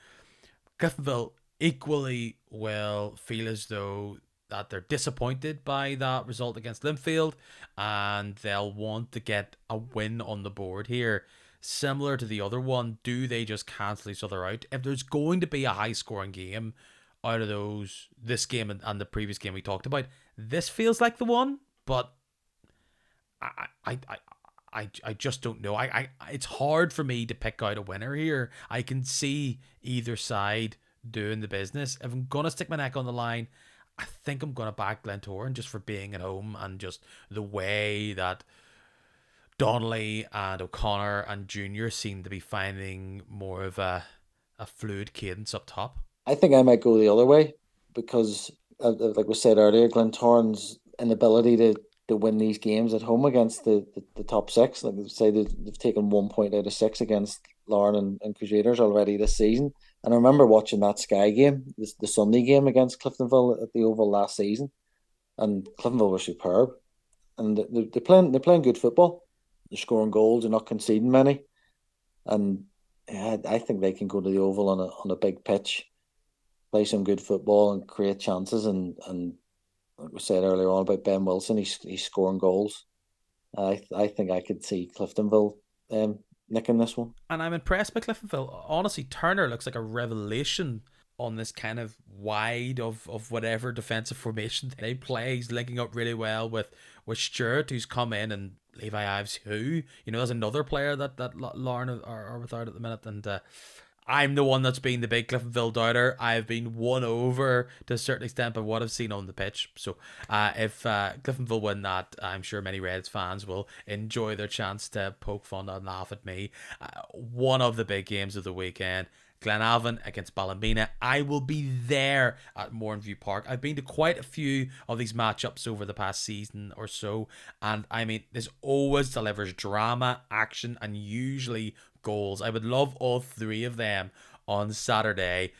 Cliftonville equally will feel as though that they're disappointed by that result against Linfield, and they'll want to get a win on the board here. Similar to the other one, do they just cancel each other out? If there's going to be a high scoring game out of those, this game and the previous game we talked about, this feels like the one, but I just don't know. It's hard for me to pick out a winner here. I can see either side doing the business. If I'm gonna stick my neck on the line, I think I'm gonna back Glentoran just for being at home and just the way that Donnelly and O'Connor and Junior seem to be finding more of a fluid cadence up top. I think I might go the other way because, like we said earlier, Glentoran's inability to win these games at home against the top six. Like I say, they've taken 1 point out of six against Larne and Crusaders already this season. And I remember watching that Sky game, the Sunday game against Cliftonville at the Oval last season, and Cliftonville were superb. And they're playing good football. They're scoring goals. They're not conceding many. And yeah, I think they can go to the Oval on a big pitch, play some good football, and create chances. And like we said earlier on about Ben Wilson, he's scoring goals. I think I could see Cliftonville nicking this one. And I'm impressed by Cliftonville. Honestly, Turner looks like a revelation on this kind of wide of whatever defensive formation they play. He's linking up really well with Stuart, who's come in, and Levi Ives, who, there's another player that Larne are without at the minute. And I'm the one that's been the big Cliftonville doubter. I've been won over to a certain extent by what I've seen on the pitch. So if Cliftonville win that, I'm sure many Reds fans will enjoy their chance to poke fun and laugh at me. One of the big games of the weekend, Glenavon against Ballymena. I will be there at Mournview Park. I've been to quite a few of these matchups over the past season or so, and I mean, this always delivers drama, action, and usually goals. I would love all three of them on Saturday.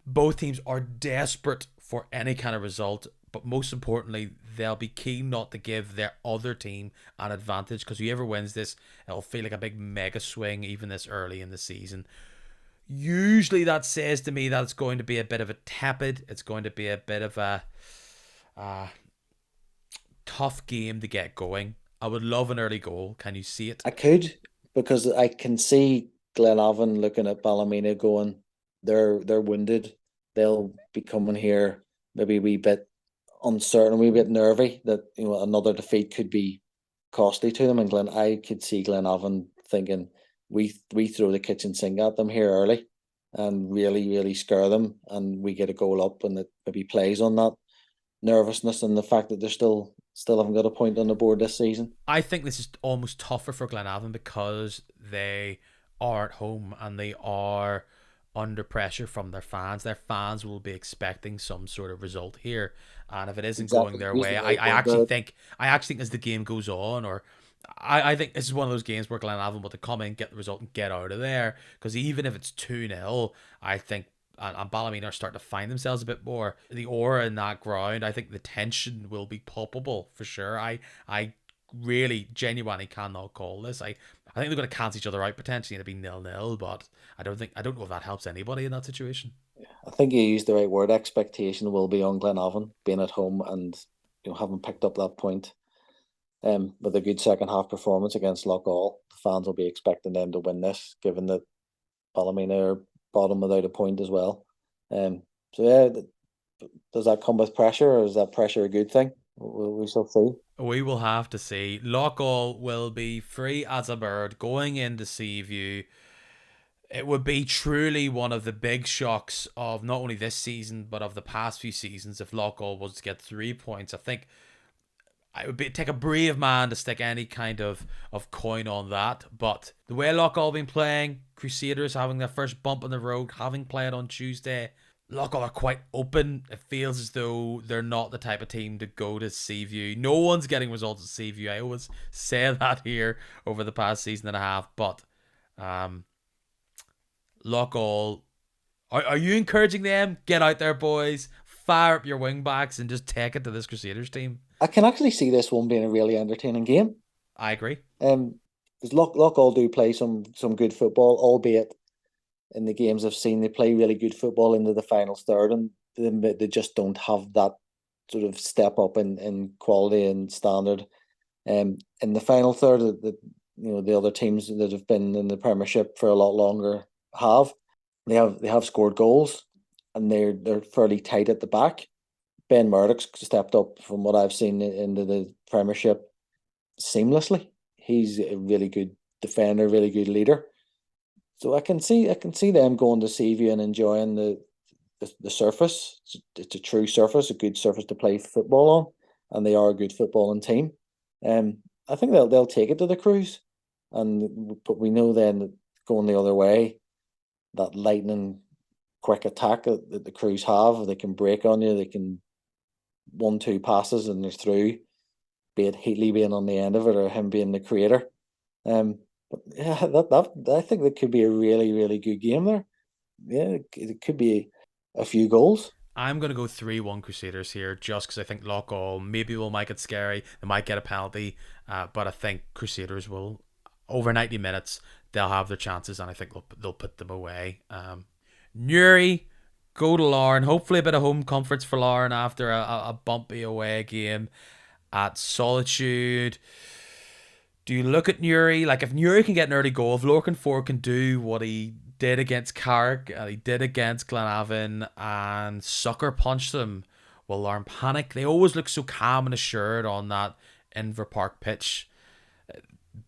Both teams are desperate for any kind of result, but most importantly, they'll be keen not to give their other team an advantage, because whoever wins this, it'll feel like a big mega swing even this early in the season. Usually that says to me that it's going to be a bit of a tepid, it's going to be a bit of a tough game to get going. I would love an early goal. Can you see it? I could, because I can see Glenavon looking at Ballymena going, they're wounded. They'll be coming here maybe a wee bit uncertain, a wee bit nervy that another defeat could be costly to them. And I could see Glenavon thinking, we throw the kitchen sink at them here early and really, really scare them, and we get a goal up, and it maybe plays on that nervousness and the fact that they're still haven't got a point on the board this season. I think this is almost tougher for Glenavon because they are at home and they are under pressure from their fans. Their fans will be expecting some sort of result here, and if it isn't going their way, I actually think as the game goes on, or I think this is one of those games where Glenavon will to come in, get the result, and get out of there. Because even if it's 2-0, I think, and Ballymena are starting to find themselves a bit more. The aura in that ground, I think the tension will be palpable for sure. I really, genuinely cannot call this. I think they're going to cancel each other out potentially, and it'll be 0-0. But I don't know if that helps anybody in that situation. I think you used the right word. Expectation will be on Glenavon being at home and having picked up that point. With a good second half performance against Loughgall, the fans will be expecting them to win this, given that Ballymena are bottom without a point as well. So yeah, does that come with pressure, or is that pressure a good thing? We shall see. We will have to see. Loughgall will be free as a bird going into Seaview. It would be truly one of the big shocks of not only this season but of the past few seasons if Loughgall was to get 3 points. I think it would take a brave man to stick any kind of coin on that. But the way Loughgall been playing, Crusaders having their first bump on the road, having played on Tuesday, Loughgall are quite open. It feels as though they're not the type of team to go to Seaview. No one's getting results at Seaview. I always say that here over the past season and a half. But Loughgall, are you encouraging them? Get out there, boys. Fire up your wing backs and just take it to this Crusaders team. I can actually see this one being a really entertaining game. I agree. Because Loughgall do play some good football, albeit in the games I've seen, they play really good football into the final third, and they just don't have that sort of step up in quality and standard. In the final third, the other teams that have been in the Premiership for a lot longer they have scored goals, and they're fairly tight at the back. Ben Murdoch's stepped up from what I've seen into the Premiership seamlessly. He's a really good defender, really good leader. So I can see them going to Seaview and enjoying the surface. It's a true surface, a good surface to play football on, and they are a good footballing team. I think they'll take it to the Cruise, but we know then that going the other way, that lightning quick attack that the Cruise have, they can break on you. They can 1-2 passes and they're through. Be it Heatley being on the end of it or him being the creator. But yeah, I think that could be a really, really good game there. Yeah, it could be a few goals. I'm going to go 3-1 Crusaders here, just because I think lock all maybe will make it scary. They might get a penalty, but I think Crusaders will, over 90 minutes, they'll have their chances, and I think they'll put them away. Newry, go to Larne. Hopefully a bit of home comforts for Larne after a bumpy away game at Solitude. Do you look at Newry? Like, if Newry can get an early goal, if Lorcan Ford can do what he did against Carrick, he did against Glenavon, and sucker punch them, will Larne panic? They always look so calm and assured on that Inver Park pitch.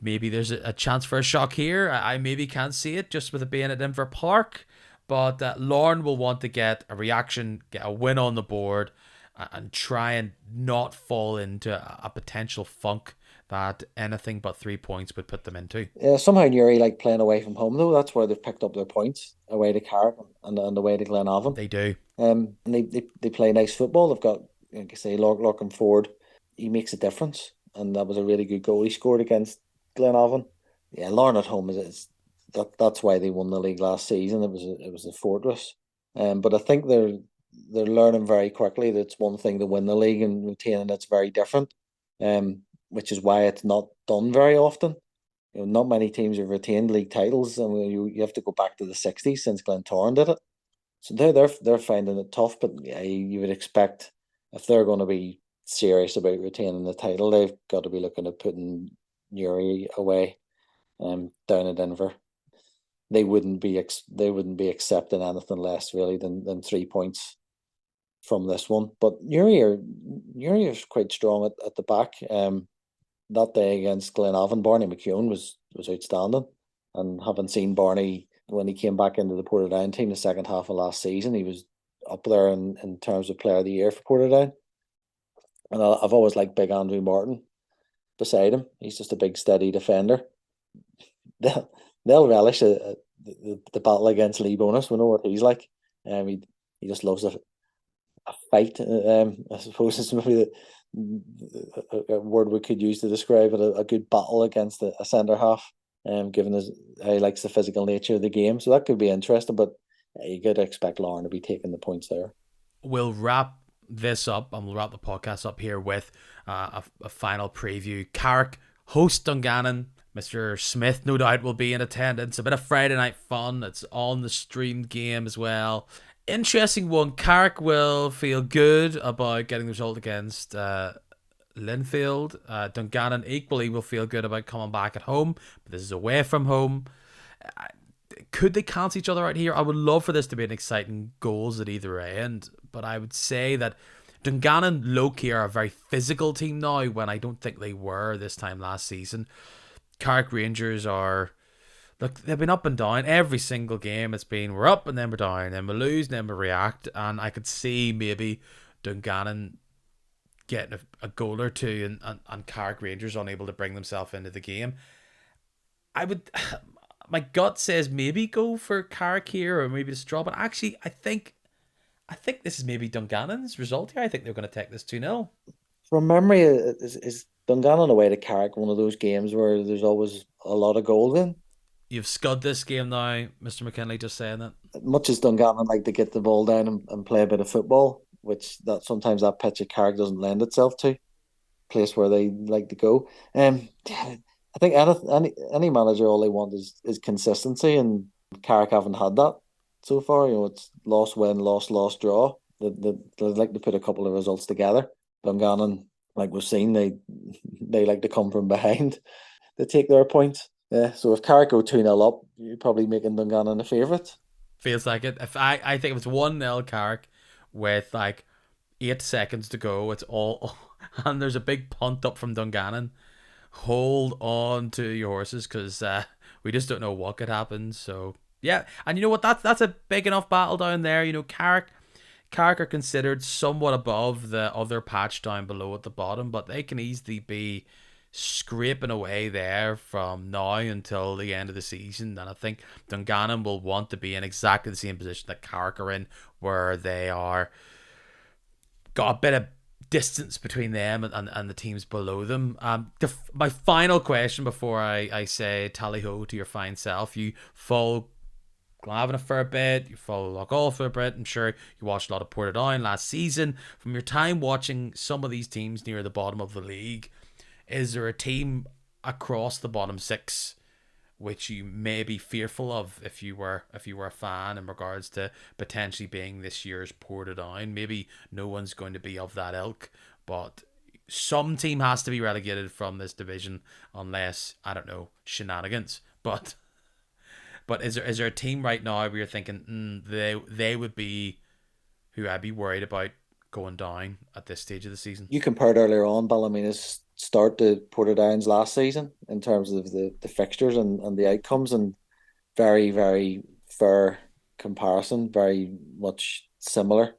Maybe there's a chance for a shock here. I maybe can't see it just with it being at Inver Park, but Larne will want to get a reaction, get a win on the board, and try and not fall into a potential funk that anything but 3 points would put them into. Yeah, somehow Newry like playing away from home though. That's where they've picked up their points, away to Carrick and away to Glenavon. They do. And they play nice football. They've got, like I say, Lorcan Ford. He makes a difference, and that was a really good goal he scored against Glenavon. Yeah, Larne at home that's why they won the league last season. It was a fortress. But I think they're learning very quickly that it's one thing to win the league, and retaining it's very different. Which is why it's not done very often. Not many teams have retained league titles, and you have to go back to the 60s since Glentoran did it. So they're finding it tough, but yeah, you would expect if they're going to be serious about retaining the title, they've got to be looking at putting Newry away, down at Denver. They wouldn't be accepting anything less really than 3 points from this one. But Newry is quite strong at the back. That day against Glenavon, Barney McKeown was outstanding. And having seen Barney when he came back into the Portadown team the second half of last season, he was up there in terms of player of the year for Portadown. And I've always liked big Andrew Martin beside him. He's just a big steady defender. They'll relish the battle against Lee Bonus. We know what he's like. He just loves a fight. I suppose it's maybe a word we could use to describe it. A good battle against a centre half. Given how he likes the physical nature of the game, so that could be interesting. But you got to expect Larne to be taking the points there. We'll wrap this up, and we'll wrap the podcast up here with a final preview. Carrick host Dungannon. Mr. Smith, no doubt, will be in attendance. A bit of Friday night fun. It's on the streamed game as well. Interesting one. Carrick will feel good about getting the result against Linfield. Dungannon equally will feel good about coming back at home, but this is away from home. Could they cancel each other out here? I would love for this to be an exciting goals at either end, but I would say that Dungannon low-key are a very physical team now, when I don't think they were this time last season. Carrick Rangers are, look, they've been up and down every single game. It's been we're up and then we're down, then we lose, then we react, and I could see maybe Dungannon getting a goal or two, and Carrick Rangers unable to bring themselves into the game. My gut says maybe go for Carrick here, or maybe just draw, but actually I think this is maybe Dungannon's result here. I think they're going to take this 2-0. From memory, is Dungannon away to Carrick one of those games where there's always a lot of goals in? You've scud this game now, Mr. McKinley, just saying that. Much as Dungannon like to get the ball down and play a bit of football, which sometimes that pitch at Carrick doesn't lend itself to, place where they like to go. I think any manager, all they want is consistency, and Carrick haven't had that so far. It's loss, win, loss, draw. They'd like to put a couple of results together. Dungannon, like we've seen, they like to come from behind to take their points. Yeah, so if Carrick go 2-0 up, you're probably making Dungannon a favourite. Feels like it. If I think if it's 1-0 Carrick with like 8 seconds to go, it's all and there's a big punt up from Dungannon. Hold on to your horses because we just don't know what could happen. So yeah, and you know what? That's a big enough battle down there. Carrick are considered somewhat above the other patch down below at the bottom, but they can easily be scraping away there from now until the end of the season. And I think Dungannon will want to be in exactly the same position that Carrick are in, where they are got a bit of distance between them and the teams below them. My final question before I say tally ho to your fine self: you follow Glenavon a fair bit, you follow Loughgall for a bit. I'm sure you watched a lot of Portadown last season. From your time watching some of these teams near the bottom of the league, is there a team across the bottom six which you may be fearful of if you were a fan in regards to potentially being this year's Portadown? Maybe no one's going to be of that ilk, but some team has to be relegated from this division unless, I don't know, shenanigans. But is there a team right now where you're thinking they would be who I'd be worried about going down at this stage of the season? You compared earlier on Ballymena's start to Portadown's last season in terms of the fixtures and the outcomes, and very, very fair comparison, very much similar.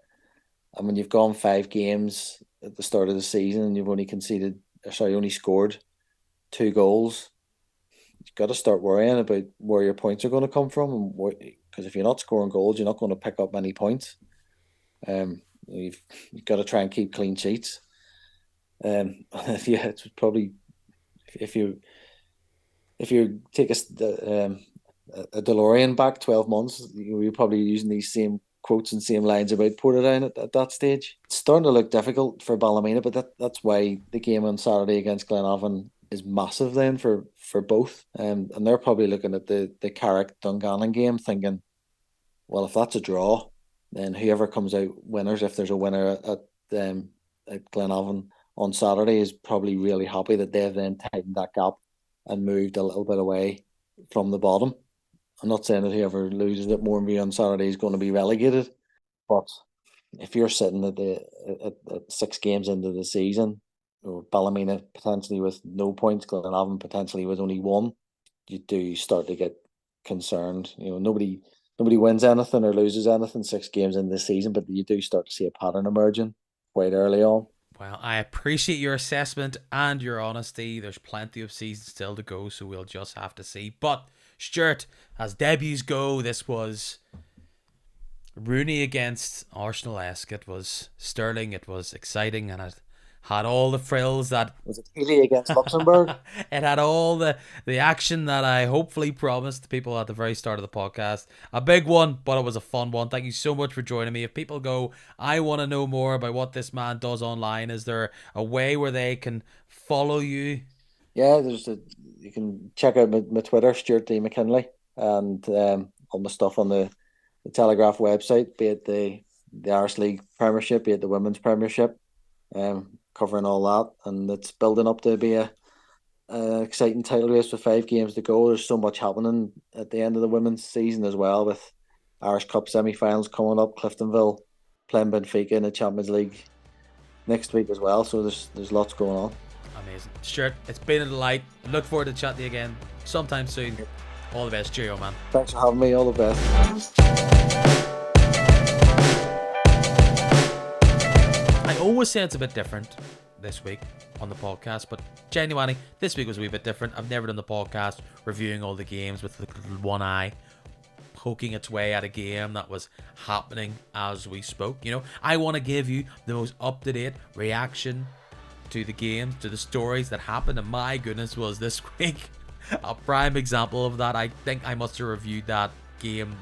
And when you've gone 5 games at the start of the season and you've only scored 2 goals, you've got to start worrying about where your points are going to come from, because if you're not scoring goals, you're not going to pick up many points. You've got to try and keep clean sheets. It's probably if you take a DeLorean back 12 months, you're probably using these same quotes and same lines about Portadown at that stage. It's starting to look difficult for Ballymena, but that's why the game on Saturday against Glenavon is massive then for both. And they're probably looking at the Carrick Dungannon game thinking, well, if that's a draw, then whoever comes out winners, if there's a winner at Glenavon on Saturday, is probably really happy that they've then tightened that gap and moved a little bit away from the bottom. I'm not saying that whoever loses it more on Saturday is going to be relegated, but if you're sitting at 6 games into the season, or Ballymena potentially with no points, Glenavon potentially with only 1, you do start to get concerned. Nobody wins anything or loses anything 6 games in this season, but you do start to see a pattern emerging quite early on. Well, I appreciate your assessment and your honesty. There's plenty of seasons still to go, so we'll just have to see. But, Stuart, as debuts go, this was Rooney against Arsenal-esque. It was sterling, it was exciting, and it had all the frills that... Was it Healy against Luxembourg? It had all the action that I hopefully promised people at the very start of the podcast. A big one, but it was a fun one. Thank you so much for joining me. If people go, I want to know more about what this man does online, is there a way where they can follow you? Yeah, you can check out my Twitter, Stuart D. McKinley, and all my stuff on the Telegraph website, be it the Irish League Premiership, be it the Women's Premiership. Covering all that, and it's building up to be a exciting title race with 5 games to go. There's so much happening at the end of the women's season as well, with Irish Cup semi-finals coming up, Cliftonville playing Benfica in the Champions League next week as well, so there's lots going on. Amazing. Stuart, it's been a delight. Look forward to chatting to you again sometime soon. All the best. Cheerio, man. Thanks for having me. All the best. I always say it's a bit different this week on the podcast, but genuinely, this week was a wee bit different. I've never done the podcast reviewing all the games with the one eye poking its way at a game that was happening as we spoke. I want to give you the most up-to-date reaction to the games, to the stories that happened, and my goodness, was this week a prime example of that. I think I must have reviewed that game,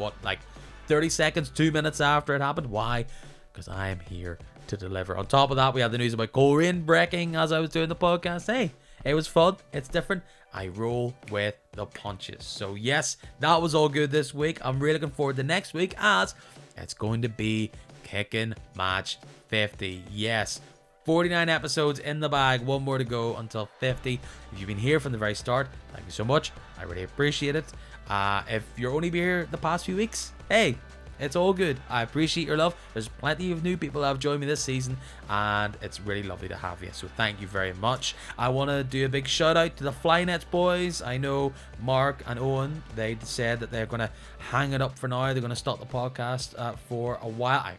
30 seconds, 2 minutes after it happened. Why? Because I am here to deliver. On top of that, we had the news about Coleraine breaking as I was doing the podcast. Hey, it was fun, it's different, I roll with the punches. So yes, that was all good this week. I'm really looking forward to next week, as it's going to be Kicking Match 50. Yes, 49 episodes in the bag, one more to go until 50. If you've been here from the very start, thank you so much. I really appreciate it. If you're only been here the past few weeks, hey, it's all good. I appreciate your love. There's plenty of new people that have joined me this season, and it's really lovely to have you. So thank you very much. I want to do a big shout out to the Flynets boys. I know Mark and Owen, they said that they're going to hang it up for now. They're going to stop the podcast for a while.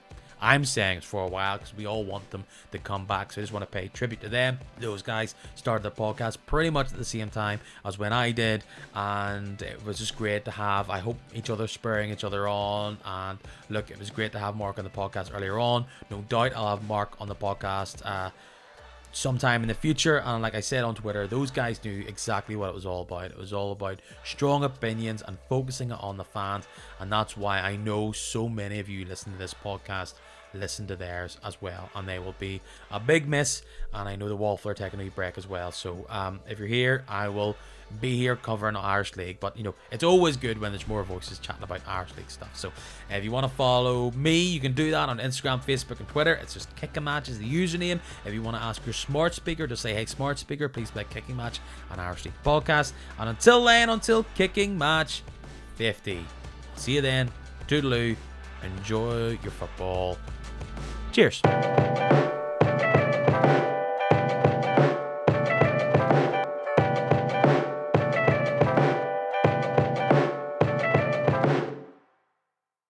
I'm saying it's for a while because we all want them to come back. So I just want to pay tribute to them. Those guys started the podcast pretty much at the same time as when I did. And it was just great to have, I hope, each other spurring each other on. And look, it was great to have Mark on the podcast earlier on. No doubt I'll have Mark on the podcast sometime in the future. And like I said on Twitter, those guys knew exactly what it was all about. It was all about strong opinions and focusing on the fans. And that's why I know so many of you listen to this podcast listen to theirs as well, and they will be a big miss. And I know the Waffler are taking a break as well, so if you're here, I will be here covering Irish League. But you know, it's always good when there's more voices chatting about Irish League stuff. So if you want to follow me, you can do that on Instagram, Facebook and Twitter. It's just Kicking Match is the username. If you want to ask your smart speaker to say, hey smart speaker, please play Kicking Match on Irish League podcast. And until then, until Kicking Match 50, see you then. Toodaloo. Enjoy your football. Cheers.